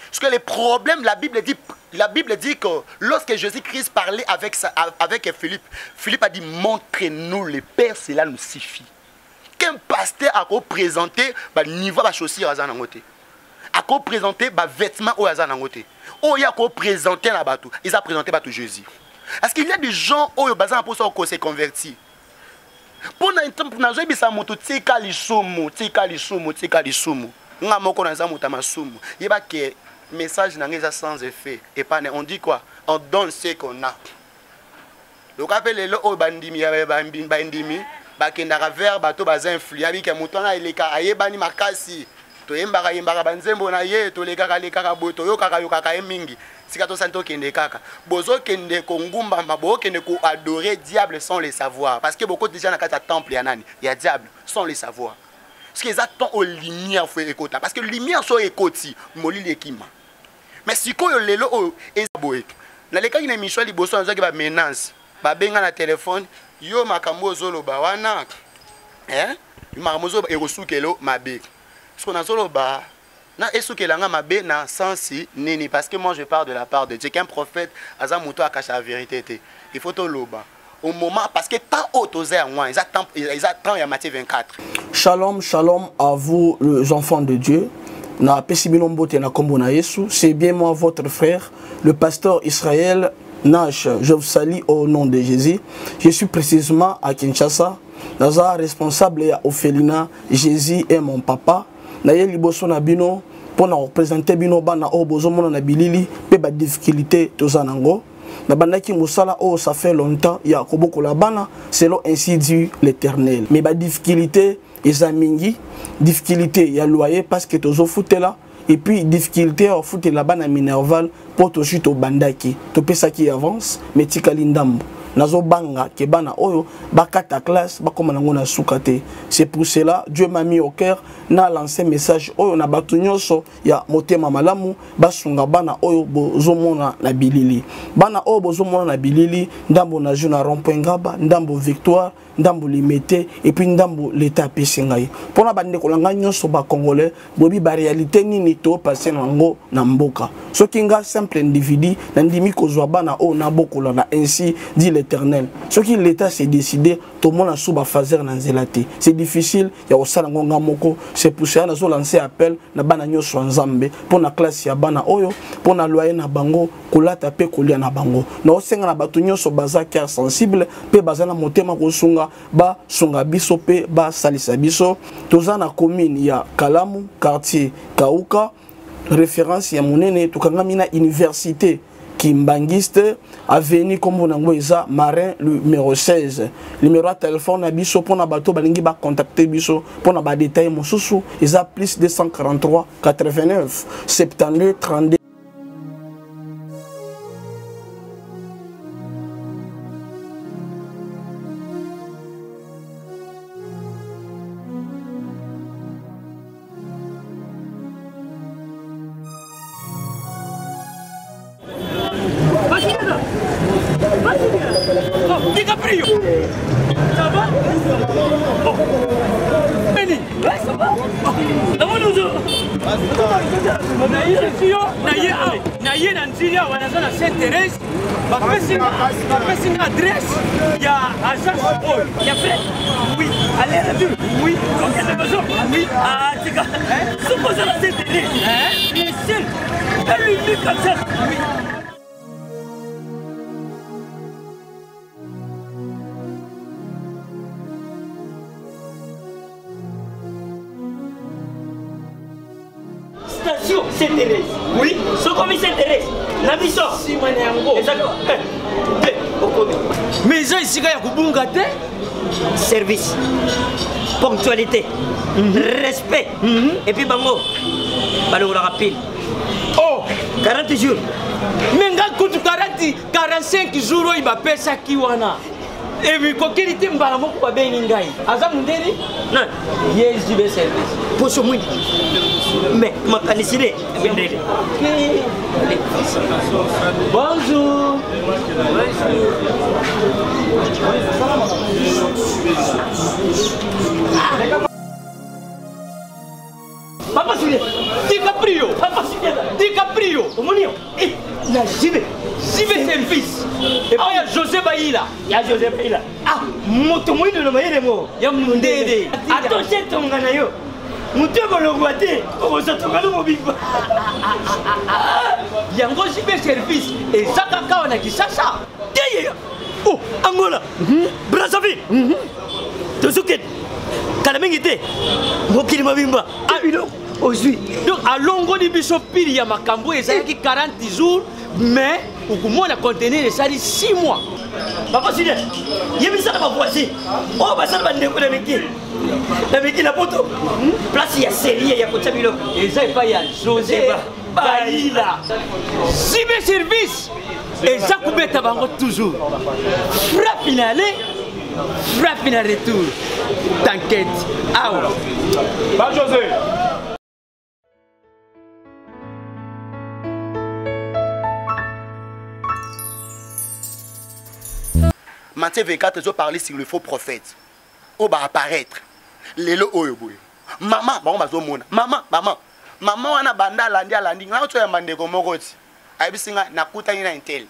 parce que les problèmes la Bible dit que lorsque Jésus-Christ parlait avec Philippe a dit montrez-nous le Père, cela nous suffit. Qu'un pasteur a représenté ba niveau ba chaussure à zanangote a représenté ba vêtements au zanangote oh il a représenté la bateau ils a présenté bateau Jésus parce qu'il y a des gens oyo bazana pour ça qu'on s'est converti pour na zo bisa moto tika lisumu nga moko na za moto masumu yeba ke message n'a sans effet et pas on dit quoi on donne ce qu'on a donc appelle le o bandimi bandimi bakendaka vers bato baza influent bika moto na eleka ayebani makasi to yembaka banzembo na ye to lekaka boto yokaka mingi sika to santo kende kaka bozo kende ko ngumba mabo kende ko adorer diable sans le savoir parce que beaucoup déjà na kata temple ya nani ya diable sans le savoir parce que exactement au lumière faut écouter parce que lumière so ekoti molili ekima mais sikoyo lelo o ezaboe na lekaki na émission liboso nzaki ba menace ba benga na téléphone yo makambo zoloba wana makambo zo erosukelo mabe parce qu'on a zoloba na esukelanga mabe na sensi nini parce que moi je parle de la part de Dieu qu'un prophète azamuto akacha la vérité il faut to loba au moment parce que tant autosé à moi ils attendent ya Matthieu 24. Shalom à vous les enfants de Dieu. Na pesibilombote na kombo na Yesu, c'est bien moi votre frère le pasteur Israël Nash. Je vous salue au nom de Jésus. Je suis précisément à Kinshasa. Naza responsable ya Ophelina. Jésus est mon papa. Na ye liboso na bino pour na représenter bino bana o bozomona na bilili pe ba difficulté tozanango. Na bandaki musala o ça fait longtemps ya koboko la bana selon ainsi dit l'Éternel. Mais ba difficulté ezamingi difficulté ya loyer parce que tozo foutela et puis difficulté au foot la bana minerval pour to chute au bandaki to pesa qui avance mais tikali ndambo nazo banga ke bana oyo bakata classe bakoma nango na sukate. C'est pour cela Dieu m'a mis au cœur na lancé message oyo na batu nyonso ya motema malamu basunga bana oyo bozomona na bilili bana oyo bozomona na bilili ndambo na juna rond-point Ngaba ndambo Victoire ndambo limité et puis ndambo l'état pesingai pona bande kolanga nyonso ba congolais bobi ba réalité nini to passer nango na mboka soki nga simple individu na ndimi kozwa bana o na bokola na ainsi dit l'Éternel soki l'état s'est décidé to mona suba fazer na nzelati c'est difficile ya osala ngonga moko c'est pour ça na zo lancer appel na bana nyonso nzambe pona classe ya bana oyo pona loyer na bango kolata pe kolia na bango na osenga na batu nyonso baza cœur sensible pe baza na motema kosunga ba sunga biso pe ba salisa biso toza na commune ya Kalamu quartier Kauka référence ya monene tukangami na université Kimbangiste avenue comme nango eza Marin numéro 16 numéro de téléphone na biso pona bato balingi ba contacter biso pona ba détail mosusu eza plus 243 89 72 32. Station Sainte-Thérèse. Oui, ce commissaire Thérèse. Nabiso. Si manyango. Exactement. Mais ça ici ya kubunga te. Service. Ponctualité. Respect. Et puis bango. Balo la rapide. Oh, 40 jours. Mais nga kutu 45 jours il va payer ça qui wana. Et mais kokeli te mbala moko ba bengi ngai. Aza mundeli? Non. Yes, JB service. Poso mwindi. Mais makanisile bendele. Bonjour. Papa Sule, DiCaprio, Papa Sule, DiCaprio, Omonio, et la JB service. Et puis il y a José Baïla. Il y a José Baïla. Ah, moto moi de le maïle mo. Il y a Mundede. Attention ton ganayo. Moto ko le guaté, on se trouve dans mon big. Il y a un gros JB service et ça kaka on a qui ça. Oh, Angola. Brazzaville. Tozuket. Kalamengite. Mokili mabimba. Ah, une aujourd'hui. Donc à longo di biso pili ya makambo ezalaki 40 jours mais okomona contenir ezali 6 mois. Papa Sile, yebisa na voisin. Oh basala bandeko na meki. Na meki na poto. Place ya série ya kotsa biloko. Eza pa ya José Baïla. Cyber service. Eza kubeta bango toujours. Frappe finale. Frappe finale retour. T'inquiète. Ah ouais. Ba José. Matthieu 24, ils ont parlé sur le faux prophète. Oh, va apparaître. Lelo oyoboy. Maman, maman, on a banda landi. Nga oto ya mandeko mokoti. Abisinga nakuta ina intel.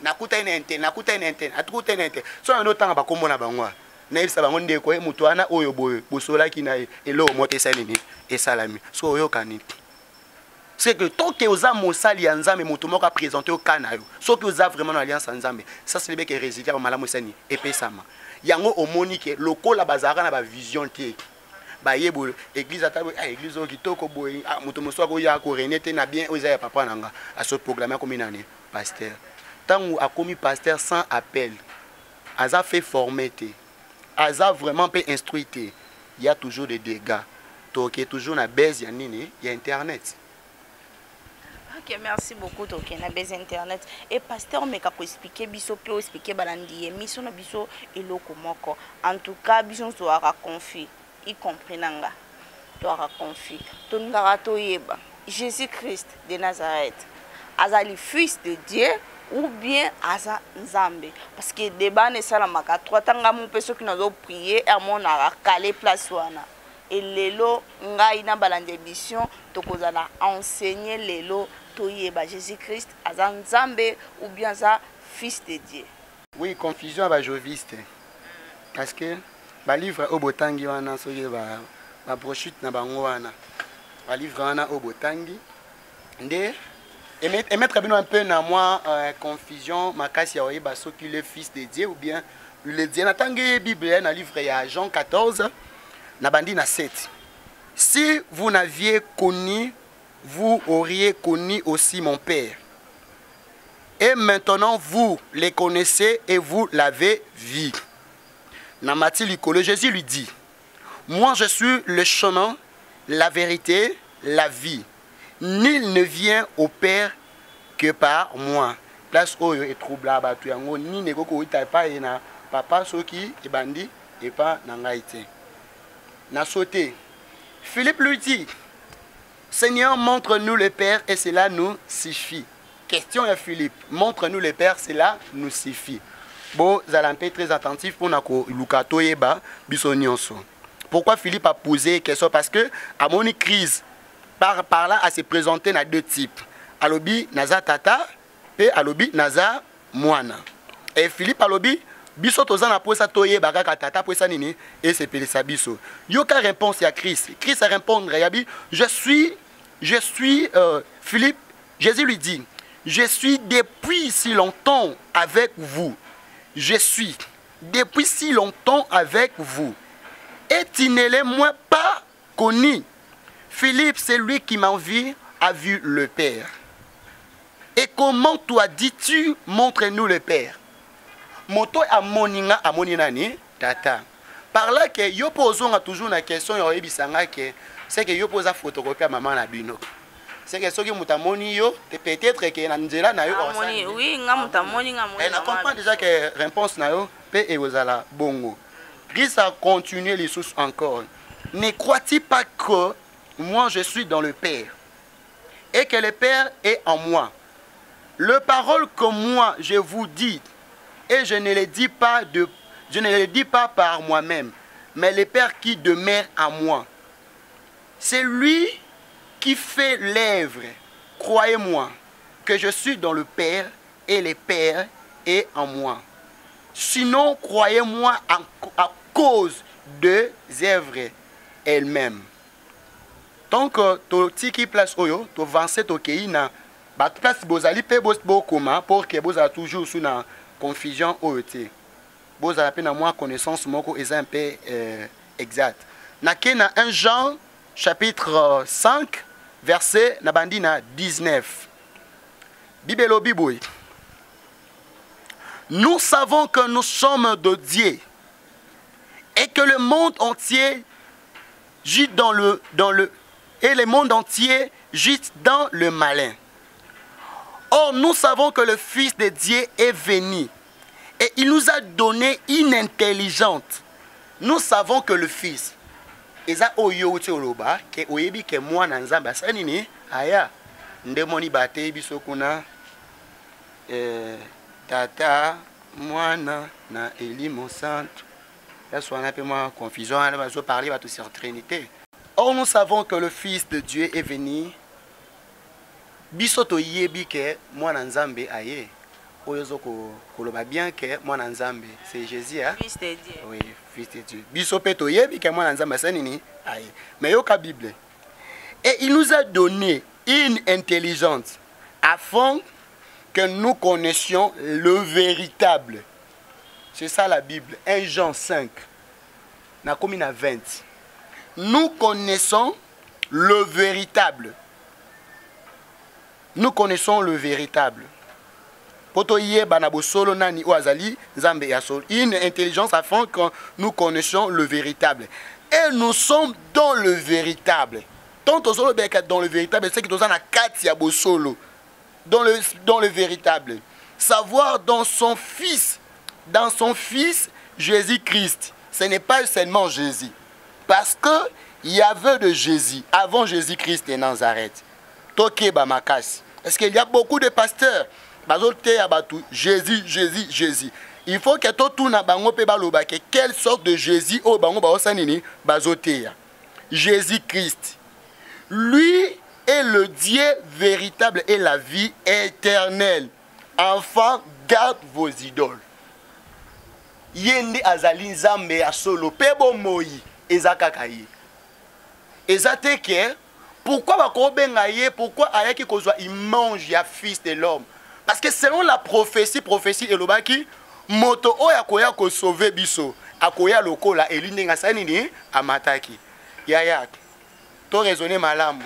So on otanga ba komona bangwa. Na ibisa bango ndeko mutu ana oyoboy. Bosola kina elo motesa nini esalami. So oyokani. C'est que tant que vous avez mosali ya nzambe mutu moko présenté au kanayo. So que vous avez vraiment alliance nzambe. Ça c'est bien que résultat malamu sani epesama. Yango omoni ke lokola bazara na ba vision te. Ba yebo église ata église o kitoko boy mutu moso ko ya ko renete na bien oza ya papa nanga a se proclamer comme une pasteur. Tant a commis pasteur sans appel. Aza fait former te. Aza vraiment peut instruire te. Il y a toujours des dégâts. Donc toujours na baisse ya nini, il y a internet. Ok, merci beaucoup. Donc, on a besoin d'internet. Et pasteur, mais quand expliquer biso, peut expliquer balandi, mission na biso et lokomoko. En tout cas, biso doit confier, y compris nanga, doit confier. Ton garato yeba, Jésus-Christ de Nazareth, azali fils de Dieu ou bien aza nzambe. Parce que débat ne salamaka. Trois tanga mon peso qui nous a prié et mon ara calé place wana. Et lelo ngai na balandi émission, tokozala enseigner lelo. Jésus-Christ, Azan Zambé ou bien ça, fils de Dieu. Oui, confusion avec joviste. Parce que le livre au botangi wana so ba brochute na bango wana. Le livre wana au botangi. Ndé et mettre bien un peu dans moi confusion makasi ya oyeba so qui le fils de Dieu ou bien le Dieu na tangi Bible na livre ya Jean 14 na bandi na 7. Si vous n'aviez connu, vous auriez connu aussi mon Père. Et maintenant, vous les connaissez et vous l'avez vu. Namati Likolo, Jésus lui dit, moi je suis le chemin, la vérité, la vie. Nul ne vient au Père que par moi. Place où il est trouble là-bas, ni neko ita pas na papa soki et bandi et pas nangaite. Na sauté. Philippe lui dit, Seigneur, montre-nous le Père et cela nous suffit. Question à Philippe, montre-nous le Père, cela nous suffit. Bon, vous allez être très attentif pour nous lukato yeba bisonionso. Pourquoi Philippe a posé question? Parce que à mon crise par là à se présenter dans deux types. Alobi naza tata et alobi naza mwana. Et Philippe alobi biso tozana posa toye bakaka tata posa nini et c'est pelisa biso. Yoka réponse à Christ. Christ a répondre yabi je suis Philippe, Jésus lui dit, je suis depuis si longtemps avec vous. Je suis depuis si longtemps avec vous. Et tu ne l'es moi pas connu. Philippe, c'est lui qui m'a vu, a vu le Père. Et comment toi dis-tu, montre-nous le Père? Moto a moninga a moninani tata. Par là que yo posons toujours la question yo ebisanga que c'est que yo pose la photocopie à maman na bino. C'est que ceux qui mutamoni yo peut-être que na nzela na yo oui nga mutamoni nga moni. Elle comprend déjà que réponse na yo pe ekozala bongo. Christ a continué les sources encore. Ne crois-tu pas que moi je suis dans le Père et que le Père est en moi? Le parole que moi je vous dis, et je ne le dis pas par moi-même, mais le Père qui demeure en moi. C'est lui qui fait l'œuvre. Croyez-moi que je suis dans le Père et le Père est en moi. Sinon, croyez-moi à cause des œuvres elles-mêmes. Donc, tu qui place oyo, tu avances au pays na, bah place bozali pe bokoma pour que boza toujours sous na confusion oyote. Boza pe na moi connaissance moko est un peu exact. Na ke na 1 Jean chapitre 5 verset na bandina 19. Bibelo biboui. Nous savons que nous sommes de Dieu et que le monde entier gît dans le monde entier gît dans le malin. Or, nous savons que le Fils de Dieu est venu et il nous a donné une intelligence. Nous savons que le Fils, eza oyo uti oloba ke oyebi ke mwana nzambe asani ni aya ndemoni bate biso kuna tata mwana na elimo santo. Là soit un peu moins confusion, on va parler de sur Trinité. Or nous savons que le Fils de Dieu est venu. Bisoto yebi ke mwana nzambe aye. Oyozo koloba bien que mwana nzambe c'est Jésus hein. Fils de Dieu. Oui, Fils de Dieu. Bisopeto yebi ke mwana nzambe c'est nini aye. Mais yoka Bible. Et il nous a donné une intelligence afin que nous connaissions le véritable. C'est ça la Bible. 1 Jean 5. Na komi na 20. Nous connaissons le véritable. Nous connaissons le véritable. Poto yé banabo solo nani oazali nzambe ya solo. Une intelligence afin que nous connaissions le véritable. Et nous sommes dans le véritable. Tant au solo dans le véritable, c'est que nous avons quatre ya solo. Dans le véritable. Savoir dans son Fils Jésus-Christ. Ce n'est pas seulement Jésus. Parce qu'il y avait de Jésus avant Jésus-Christ de Nazareth. Toke Bamakas. Parce qu'il y a beaucoup de pasteurs. Jésus, Jésus, Jésus. Il faut que tout na bango pe baloba que quelle sorte de Jésus au bango ba osanini bazotea. Jésus-Christ. Lui est le Dieu véritable et la vie éternelle. Enfants, garde vos idoles. Yende azali nzambe ya solo pebo moi ezakakaye. Ezateke pourquoi bakobenga ye pourquoi ayaki kozwa image ya fils de l'homme parce que selon la prophétie elobaki moto oya koya ko sauver biso akoya lokola elindenga sanini amataki yaya to raisonner malamu.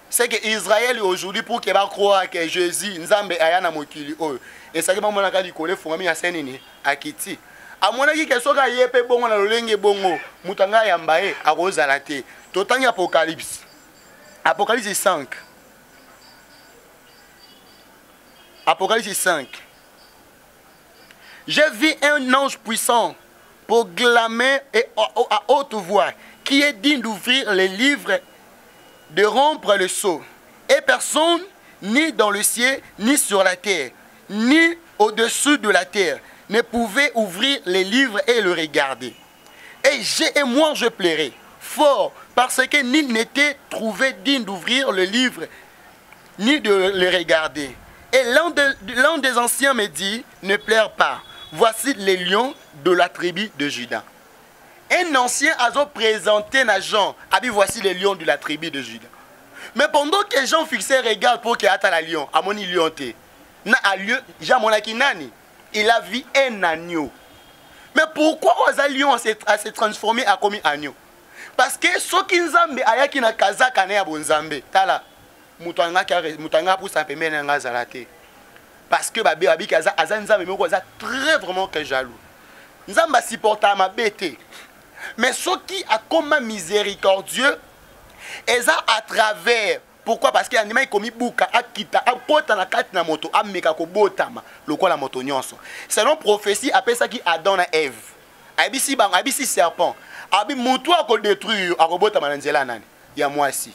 C'est que Israël aujourd'hui pour qu'il va croire que Jésus nzambe aya na mokili oyo esaki ba mona ka likole fungami ya sanini akiti amonaki ke soka yepe bongo na lolenge bongo mutanga ya mbaye akozala te totangi Apocalypse 5. Apocalypse 5. J'ai vu un ange puissant proclamer à haute voix qui est digne d'ouvrir les livres, de rompre le sceau. Et personne, ni dans le ciel, ni sur la terre, ni au-dessus de la terre, ne pouvait ouvrir les livres et le regarder. Et moi je pleurais fort parce que nul n'était trouvé digne d'ouvrir le livre ni de le regarder. Et l'un des anciens me dit, ne pleure pas, voici les lions de la tribu de Juda. Un ancien a présenté à Jean, voici les lions de la tribu de Juda. Mais pendant que Jean fixait regard pour qu'il y ait la lion, à mon lion, il a vu un agneau. Mais pourquoi un lion a se transformé à comme agneau? Parce que ceux qui nzambe ayaki na kazaka na ya bonzambe tala mutanga pour sa pemene nga zalate parce que babe abi kaza azanzambe moko za très vraiment que jaloux nzamba supporta ma bête mais ceux qui a comme miséricordieux eza à travers Pourquoi? Parce qu'il y a des commis bouka akita akota na kati na moto ameka ko botama lokola moto nyonso. Selon prophétie appelle ça qui Adam et Ève. Abisi bang abisi serpent. Abi mutu ako détruire akobotama na nzela nani? Ya mwasi.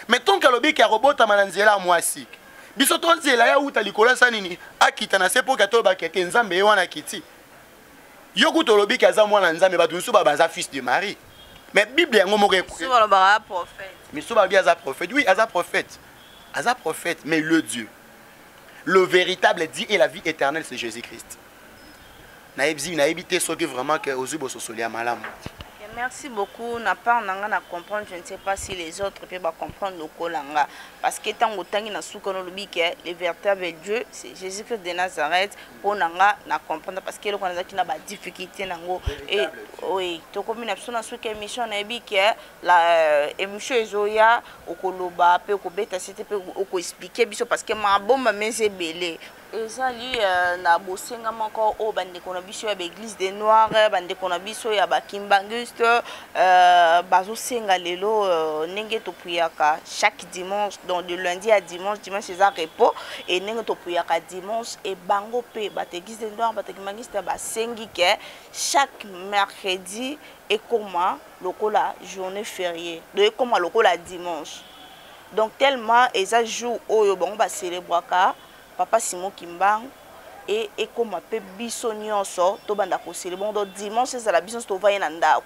Mais tant que lobi ki akobotama na nzela mwasi. Biso to nzela ya uta likola sanini akita na sepo ka to ba keke nzambe wana kiti. Yoku to lobi ki aza mwana nzambe batu nsu ba baza fils de Marie. Mais Bible yango moko souvent le bara prophète. Mais souvent bien Aza prophète. Oui, Aza prophète. Aza prophète, mais le Dieu. Le véritable Dieu et la vie éternelle, c'est Jésus-Christ. Naïbzi, naïbité, ce que vraiment que Ozubo Sosolia Malam. Merci beaucoup. N'a pas en comprendre. Je ne sais pas si les autres peuvent comprendre le Kolanga. Parce que tant que na le véritable Dieu, c'est Jésus-Christ de Nazareth. Pour nanga na comprendre parce que le Canada qui n'a pas de difficulté nango. Et oui, to comme une absolue sur émission na que la émission Ezoya au Koloba peut au beta c'était peut au expliquer biso parce que ma bombe mais c'est belé. Ezali na bosenga moko o bande kona biso ya l'église des noirs bande kona biso ya ba Kimbanguste bazo senga lelo nenge to priaka chaque dimanche donc de lundi à dimanche c'est un repos et nenge to priaka dimanche et bango pe ba l'église des noirs ba Kimbanguste ba sengi ke chaque mercredi et comment lokola journée fériée de comment lokola dimanche donc tellement eza jour oyo bango ba célébrer Papa Simon Kimbang et comme peu biso nyonso to banda ko célébrer donc dimanche c'est la biso to va yenda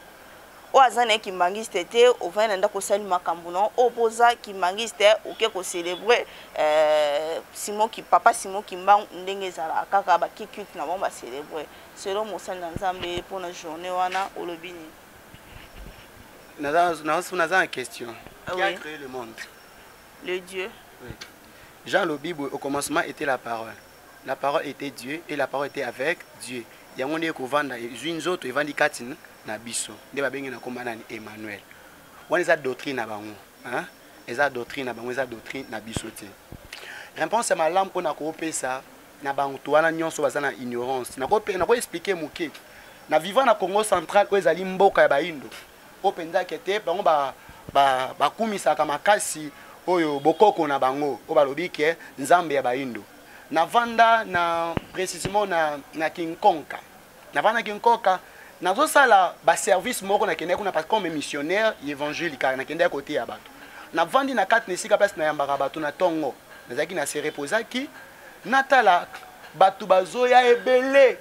o azane Kimbangiste te o va yenda ko sali makambo non oposa Kimbangiste o ke ko célébrer Papa Simon Kimbang ndenge zala kaka ba kikut na bon ba célébrer selon Mosala Nzambe pour la journée wana olobini naza une question. Qui a créé le monde? Le Dieu. Oui. Jean le Bible au commencement était la parole. La parole était Dieu et la parole était avec Dieu. Il y a un monde qui vend une autre et vend katin na biso. De ba bengi na komana ni Emmanuel. Wana eza doctrine na bango, hein? Eza doctrine na bango, eza doctrine na biso te. Réponse ma lampe on a kopesa na bango to wana nyonso baza na ignorance. Na ko expliquer muke. Na vivant na Congo central o ezali mboka ya baindo. O penza kete bango ba kumisa kama kasi oyo bokoko na bango o balobi ke nzambe ya baindo na vanda na précisément na Kinkonka na vanda Kinkonka nazo sala ba service moko na kende kuna parce que comme missionnaire évangélique na kende côté ya bato na vandi na kati nesika place na yambaka bato na tongo nazaki na se reposaki natala bato bazoya ebele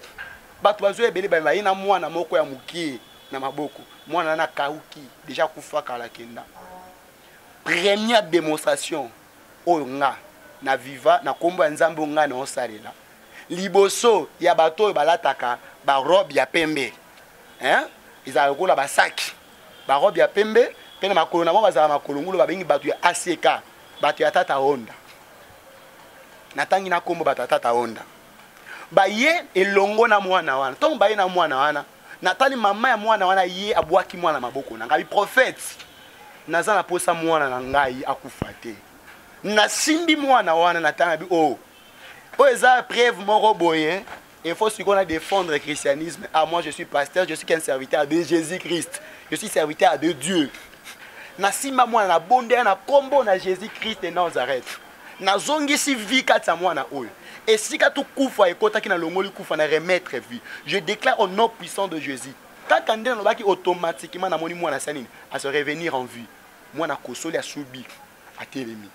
ba ina mwana moko ya mukie na maboko mwana na kauki déjà kufa kala kenda. Première démonstration oyo nga na viva na kombo ya nzambe nga na osalela liboso ya bato balataka ba robe ya pembe hein izala kola ba sac ba robe ya pembe pena makolo na mo bazala makolo ngulo babengi bato ya ACK bato ya tata Honda natangi na kombo bato ya tata Honda ba ye elongo na mwana wana to ba ye na mwana wana natali mama ya mwana wana ye abwaki mwana maboko na ngabi prophète naza na posa mwana na ngai akufa te na simbi mwana wana na tanga bi o eza preuve moko boye il faut se qu'on a défendre le christianisme moi je suis pasteur je suis qu'un serviteur de Jésus-Christ je suis serviteur de Dieu na simba mwana na bonde na kombo na Jésus-Christ de Nazareth na zongi si vie kata mwana oyo et si ka tu kufa ekota ki na longoli kufa na remettre vie je déclare au nom puissant de Jésus quand Kandé n'obaki automatiquement na moni mwana sanini à se revenir en vie mwana kosoli asubi atelemi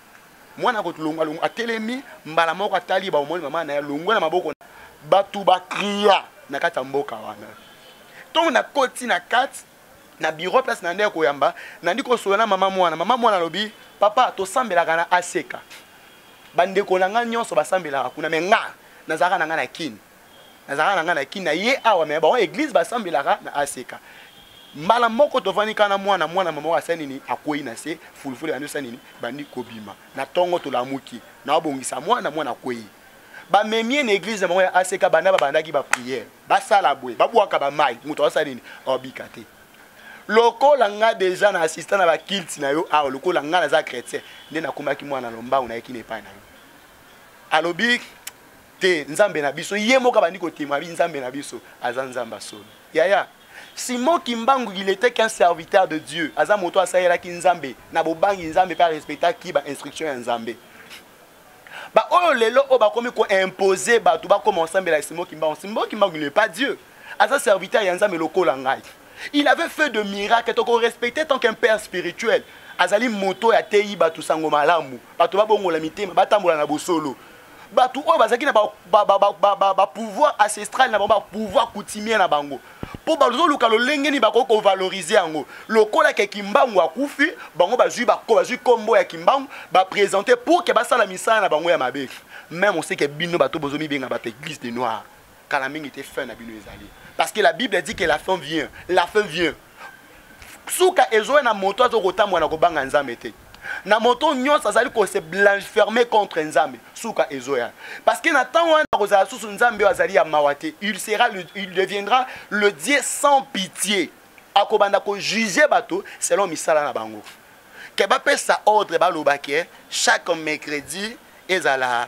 mwana kotulonga longo atelemi mbala moko atali ba omoni mama na longo na maboko batu ba kriya na kata mboka wana to na koti na kati na bureau place na ndeko yamba na ndiko sola mama mwana lobi papa to sambelaka na aseka bandeko na nga nyonso basambelaka kuna menga nazaka na nga na kin na ye awa me ba église basambelaka na aseka mbala moko tovanika na mwana mama asanini akoyi na se fulufulu ando sanini bandi kobima na tongo tolamuki na obongisa mwana akoyi ba memie na église moko ya aseka banda bandaki ba prière basala bwe babwaka ba mai muto asanini obika te lokola nga déjà na assistant na ba kilt na yo awa lokola nga na za chrétien nde nakomaki mwana lomba una yeki ne pa na yo alobi te nzambe na biso ye moka bandi kotima bi nzambe na biso aza nzamba solo yaya Simon Kimbangu, il était qu'un serviteur de Dieu. Aza moto asayela kinzambe. Na bobangi nzambe pas respecter qui ba instruction ya nzambe. Ba oyo lelo o ba komi ko imposer ba tu ba commencer mbela Simon Kimbangu. Simon Kimbangu n'est pas Dieu. Aza serviteur ya nzambe lokola ngai. Il avait fait de miracles qu'on respectait tant qu'un père spirituel. Azali moto ya teyi ba tu sango malamu. Ba tu ba bongo la mitema ba tambola na bosolo. Ba tu o bazaki na ba pouvoir ancestral na ba pouvoir coutumier na bango. Pour bazo luka lo lengeni bako ko valoriser yango lokola ke Kimbangu akufi bango bazui bako bazui kombo ya Kimbangu ba présenter pour que basala misala na bango ya mabe. Même on sait que bino bato bozomi benga ba église des noirs quand la mingi était fin na bino ezali parce que la Bible dit que la fin vient, la fin vient. Souka ezo na moto azo kotamwa na ko banga nzambe te na moto nyonso azali ko se blanchfermer contre nzambe souka ezoya parce que na temps wana kozala susu nzambe azali ya mawate il deviendra le Dieu sans pitié akobanda ko juger bato selon misala na bango ke ba pesa ordre ba lobake chaque mercredi ezala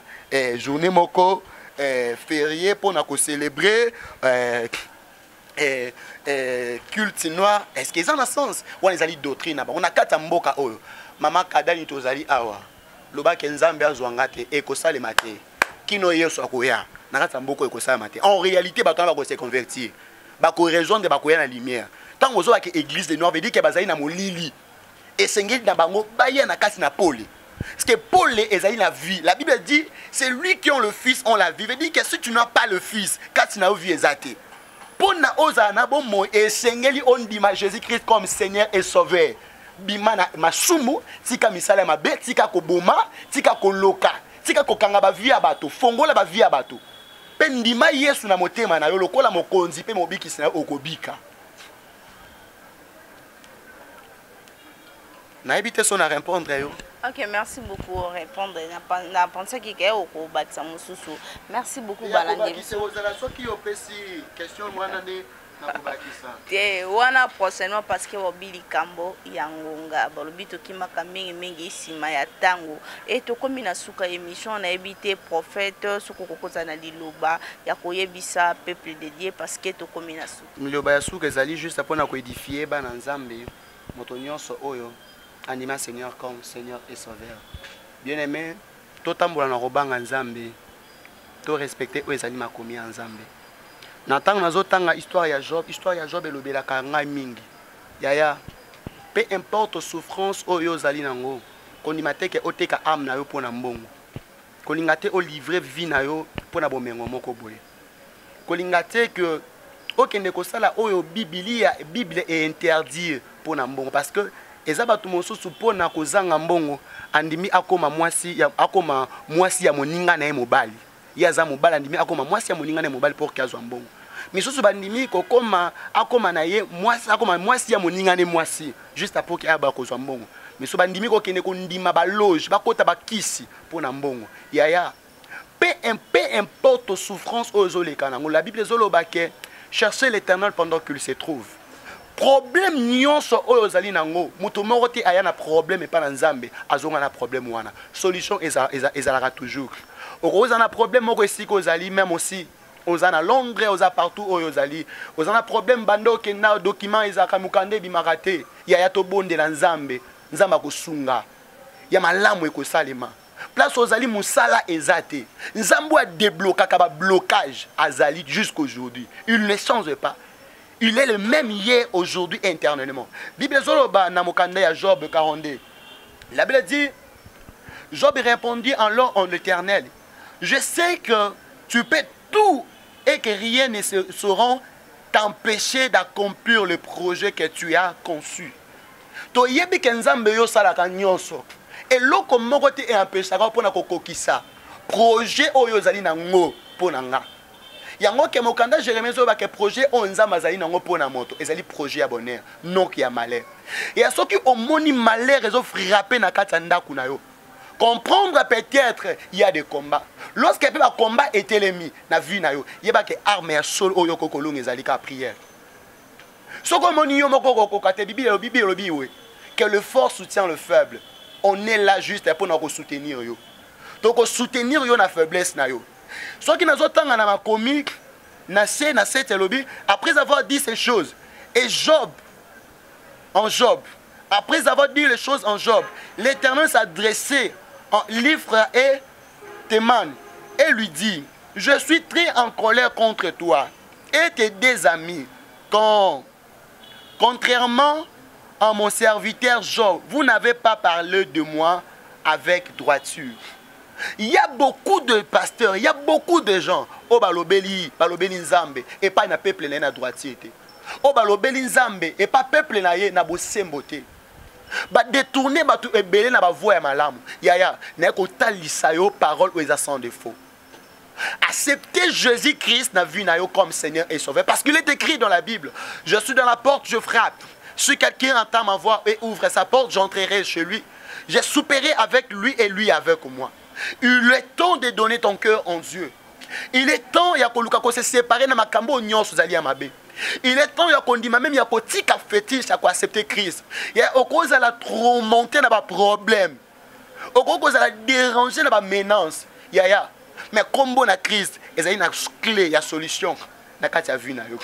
journée moko férié pour na ko célébrer culte noir. Est-ce qu'ils ont un sens? On les a dit doctrine on a kata mboka oyo mama kadani tozali awa loba ke nzambe azwangate ekosala mate kino yeso akoya na kata mboko ekosala mate en réalité bato ba ko se convertir ba ko rejoindre ba ko ya na lumière tant ozo ke église de Nord veut dire que bazali na molili et sengeli na bango baya na kasi na Paul parce que Paul ezali la vie. La Bible dit c'est lui qui ont le fils ont la vie. Veut dire que si tu n'as pas le fils kasi na vie ezate pona ozana bomo et sengeli on dit Jésus-Christ comme Seigneur et Sauveur. Bimana masumu tika misala mabe tika ko boma tika ko loka tika ko kanga ba via bato fongola ba via bato pe ndima Yesu na motema na yo lokola mokonzi pe mobiki sina okobika na ebite so na répondre yo. Ok, merci beaucoup pour répondre. Na pensé qu'il y a au bâtiment mususu. Merci beaucoup Balandi. C'est aux relations qui ont pesi question moi nande na kobakisa. Wana prochainement parce que Billy Kambo yangonga bolobito kimaka mingi sima ya tango et to komi na suka émission na ebité prophète suko kokoza na liloba ya koyebisa peuple de Dieu parce que to komi na suka. Liloba ya suka ezali juste apona ko édifier bana nzambe moto nyonso oyo anima Seigneur comme Seigneur et Sauveur. Bien-aimé, tout tambola na robanga nzambe, tout respecter o ezali makomi nzambe. Na tanga nazotanga histoire ya Job elobela ka ngai mingi. Yaya, peu importe souffrance oyo zali nango, kondima te ke oteka âme na yo pona mbongo. Kolinga te o livrer vie na yo pona bomengo moko boye. Kolinga te que okende kosala oyo Bible est interdit pona mbongo parce que ezaba tu mosusu pona kozanga mbongo andimi akoma mwasi ya moninga na ye mobali yaza mobali andimi akoma mwasi ya moninga na ye mobali pour kazwa mbongo misusu bandimi kokoma akoma na ye mwasi akoma mwasi ya moninga ne mwasi juste pour que aba kozwa mbongo misusu bandimi kokende kondima ba loge bakota bakisi pona mbongo yaya peu importe souffrance ozoleka nango la Bible ezoloba ke chercher l'Éternel pendant qu'il se trouve. Problème nyonso oyo zali nango muto moko te aya na problème et pas na nzambe azonga na problème wana solution ezalaka toujours okoza na problème moko esiko zali même aussi oza na Londres oza partout oyo zali oza na problème bando ke na document ezaka mukande bimaka te ya to bonde na nzambe kosunga ya malamu ekosalema place ozali musala ezate nzambo a débloqué ka ba blocage azali jusqu'aujourd'hui il ne change pas. Il est le même hier, aujourd'hui, éternellement. Bible zoloba na mokanda ya Job 42. La Bible dit, Job répondit alors en l'Éternel, je sais que tu peux tout et que rien ne saura t'empêcher d'accomplir le projet que tu as conçu. To yebi kenzambe yo salaka nyonso. Et loko moko te empêchera pona kokokisa. Projet oyo zali na ngo pona nga. Yango ke mokanda Jérémie zoba ke projet onza mazali nango pona moto ezali projet ya bonheur non ki ya malheur et à ceux qui omoni malheur ezo frapper na kati ndaku na yo comprendre peut-être il y a des combats lorsque pe ba combat etelemi na vie na yo yeba ke arme ya sol oyo kokolonga ezali ka prière soko moni yo moko kokokate bibi we que le fort soutient le faible on est là juste pour nous soutenir yo to soutenir yo na faiblesse na yo. Ceux qui n'ont pas na comique, na cette lobby, après avoir dit ces choses, Et Job, en Job, après avoir dit les choses en Job, l'Éternel s'adressait en livre et Théman et lui dit, je suis très en colère contre toi et tes deux amis, contrairement à mon serviteur Job, vous n'avez pas parlé de moi avec droiture. Il y a beaucoup de pasteurs, il y a beaucoup de gens, oh balobeli nzambe, et pas na peuple na droitier. Oh balobeli nzambe, et pas peuple na ye na bosembote. Ba détourner ba tout ebele na ba voix ya malamu. Yaya, na ko talisa yo parole ou sans défaut. Acceptez Jésus-Christ na vie na yo comme Seigneur et Sauveur, parce qu'il est écrit dans la Bible, je suis dans la porte, je frappe. Si quelqu'un entend ma voix et ouvre sa porte, j'entrerai chez lui. Je souperai avec lui et lui avec moi. Il est temps de donner ton cœur en Dieu. Il est temps ya koluka ko se séparer na makambo nyonso zali ya mabe. Il est temps ya kondima même ya kotika fétiche ya ko accepter Christ. Ya okoza la trop monter na ba problème. Okoza la déranger na ba menace. Ya mais combo na Christ, ezali na clé ya solution na kati ya vie na yo.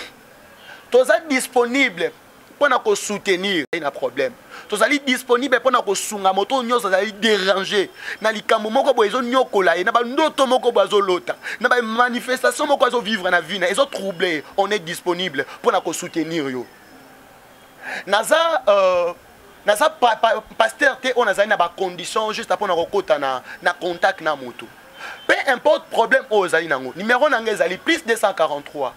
Toza disponible pour nous soutenir, il y a un problème. Tous allez disponible pour nous soutenir, moto nyos allez déranger. Na likambo moko bozo nyokola, na ba ndoto moko bozo lota, na ba manifestation moko bozo vivre na vie, ils ont troublé. On est disponible pour nous soutenir yo. Naza pasteur te on a na ba condition juste pour nous kota na contact na moto. Peu importe problème aux ali nango. Numéro nangé zali plus 243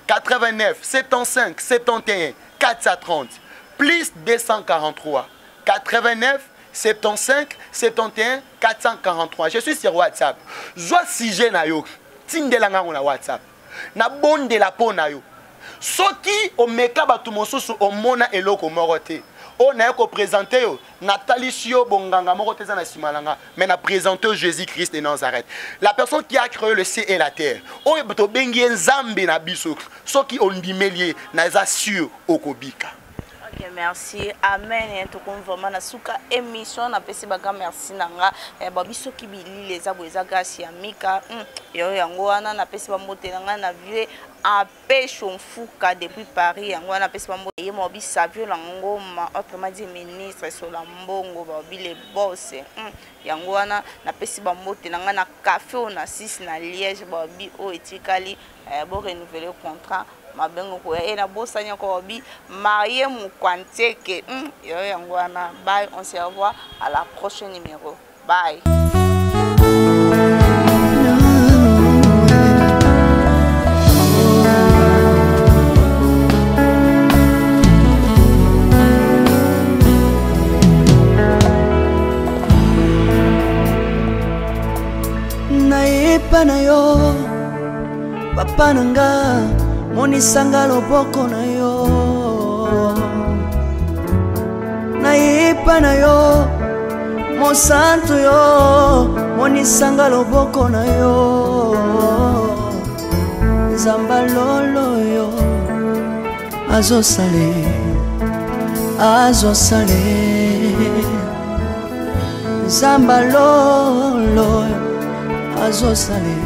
89 75 71 430 plus 243 89 75 71 443. Je suis sur WhatsApp. Joa sujet na yo tindelanga na WhatsApp. Na bonde la po na yo. Soki o meka batu mosusu o mona eloko morote. On a présenté Nathalie Sio Bonganga Moroteza na Simalanga, mais na présenté Jésus-Christ de Nazareth. La personne qui a créé le ciel et la terre. On est plutôt bengi nzambe na biso. So qui on dimelier na za sur okobika. Ok, merci. Amen. Et tout comme vraiment na suka émission na pesi baga merci nanga. Babiso ki bili les aboza grâce ya mika. Yo yango wana na pesi ba mote nanga na vie à pêche on fouka depuis Paris yango wana pesi ba mote ye mobi savio la ngoma autrement dit ministre sur la mbongo babi les boss. Yango wana na pesi ba mote nanga na café on a 6 na Liège babi o etikali bo renouveler contrat. Mabengo ko e na bosanya ko bi marié mu kwanteke yo yango wana bye, on se revoit à la prochaine numéro. Bye. Naepa na yo papa nanga monisanga loboko na yo nayepa na yo mosantu yo monisanga loboko na yo nzamba lolo yo azosale nzamba lolo azosale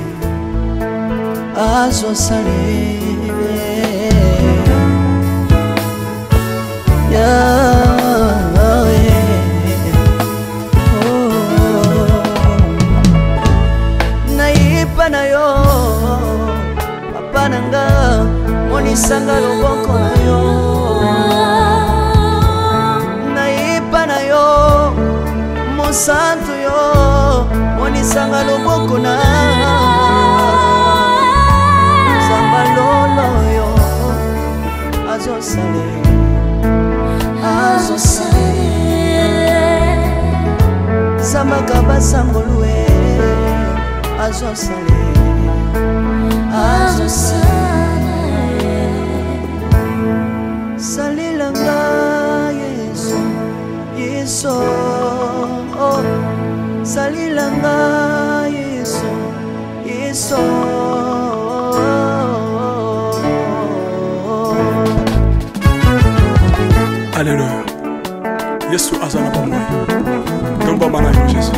nayipa na yo papa nanga monisanga loboko na yo nayipa na yo mosantu yo monisanga loboko na lolo yo azosale Samaka basangolwe azosale salilanga Yesu oh salilanga Yesu Alléluia. Yesu azana pamoja. Kombama na yo Yesu.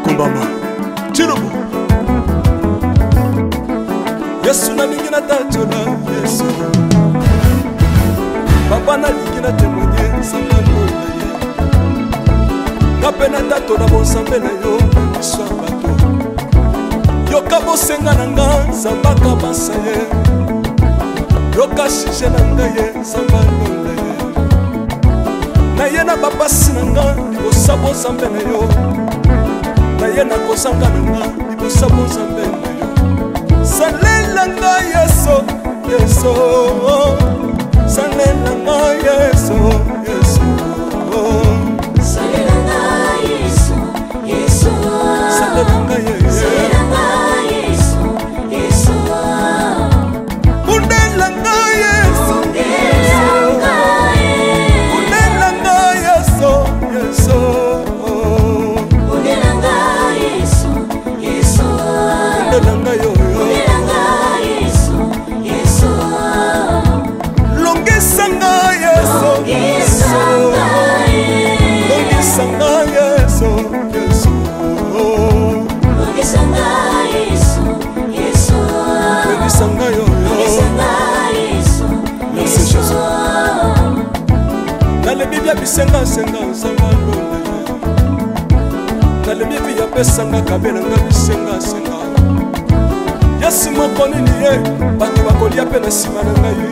Kombama. Chirubu. Yesu na mingi na tatu na Yesu. papa nalingi na témoigne nzambano na ye nga mpe na tato na bonzambe na yo biso ya bato yoka bosenga na nga nzambaka basa ye yoka shije na nga ye nzambano na ye na ye na bapasi na nga libosa bonzambe na yo na ye na kozanga na nga libosa bonzambe na yo salela nga yeso yeso salela nga yeso yeso salela nga yeso yeso salela nga yeso yeso kundela nga yeso kundela nga yeso yeso kundela nga yeso yeso kundela nga yo longisanga yeso yeso longisanga yeso yeso longisanga yeso yeso longisanga yo merci Jésus nalebi bya bisenga senga nsanga lole nalebi bya pesanga kabela nga bisenga senga yesi moko nini ye bato bakolia mpe na nsima na ngai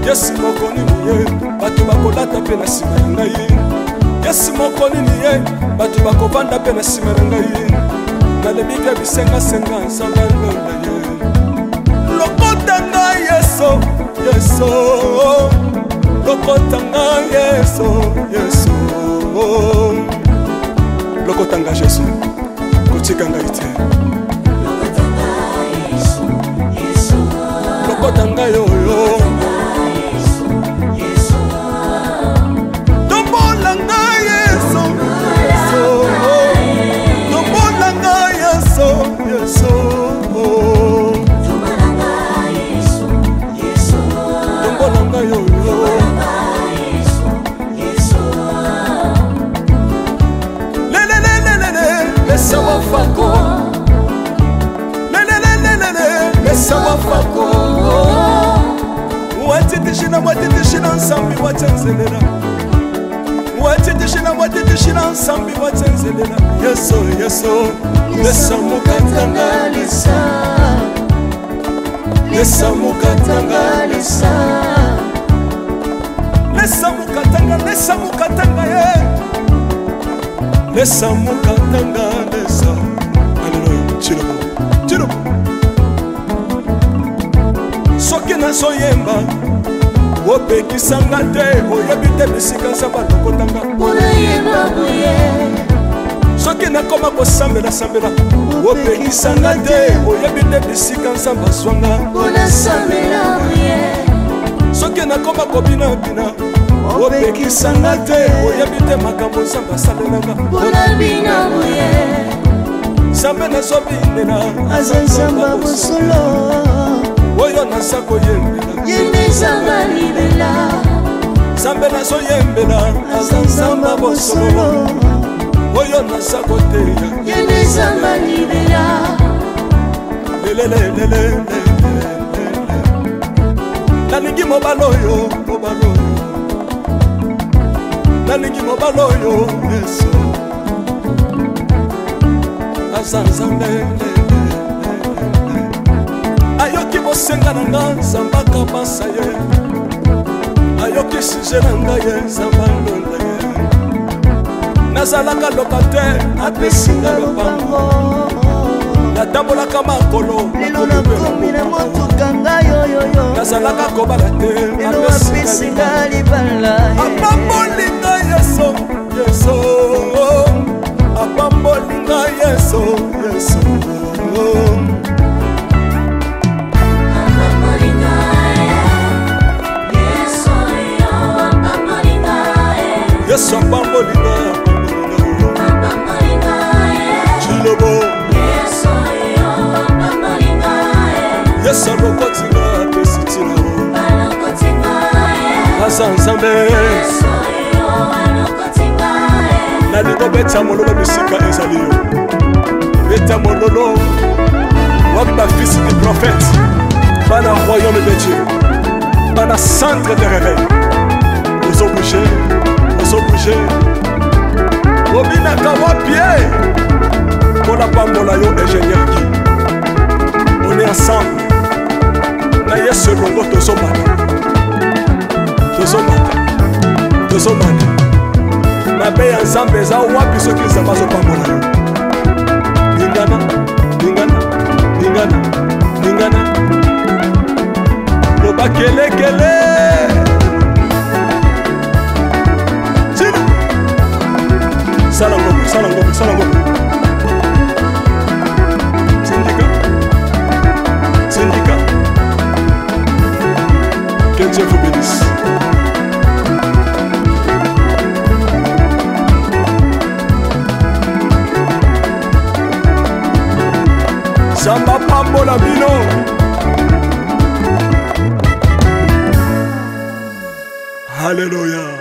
yesi moko nini ye bato bakolata mpe na nsima na ngai yesi moko nini ye bato bakovanda mpe na nsima na ngai nalebi bya bisengasenga nsanga lola ye lokota ngai yeso yeso lokota ngai yeso yeso lokota ngai yesu kotika ngai te lokota ngai oyo tombola ngai yeso tombola ngai yeso yeso tombola ngai oyo lelelelelele mesa wafako lelelelelele mesa wafako watitishina watitishina nsambi watsenzelela watitishina watitishina nsambi watsenzelela yeso yeso lesa mukatanga lesa lesa mukatanga lesa lesa mukatanga ye lesa mukatanga lesa aleluya chilobo chilobo soki nazoyemba opekisanga te oyebi te bisika nzambe alokotanga unayemba boye soki nakoma kosambela opekisanga te oyebi te bisika nzambe azwanga unasambela boye soki nakoma kobinabina opekisanga te oyebi te makambo nzambe asalelanga unabina boye nzambe nazobinela aza nzamba bosolo oyo naza koyembela yendezanga libela nzambe nazoyembela aza nzamba bosolo oyo naza koteya yendezanga libela lelelelelele nalingi mobala oyo nalingi mobala oyo yesu aza nzambe ayoki bosenga na nga nzambaka basa ye ayoki suje na ngai ye nzamba lola ye nazalaka lokatere apesinga lopango natambolaka makolo lelo nakomi na motuka ngai oyoyo nazalaka kobala te lelo apesinga libala apambolinga yeso yeso apambolinga yeso yeso yesu apambolinga chilobo yesu alokotinga apesitina aza nzambe nalingo beta mololo bisika ezali yo beta mololo wapi bafisi du prophète bana royaume de dieu bana centre de réveil bouger. Obinaka wa pied. Pour la pambola yo ingénieur qui. On est ensemble. Na yesu longo tozomata. Mabe ya nzambe eza wapi soki nzambe azopambola yo. Lingana loba kelekele sala ngombe syndicat que Dieu vous bénisse. Samba pambola bino. Alléluia.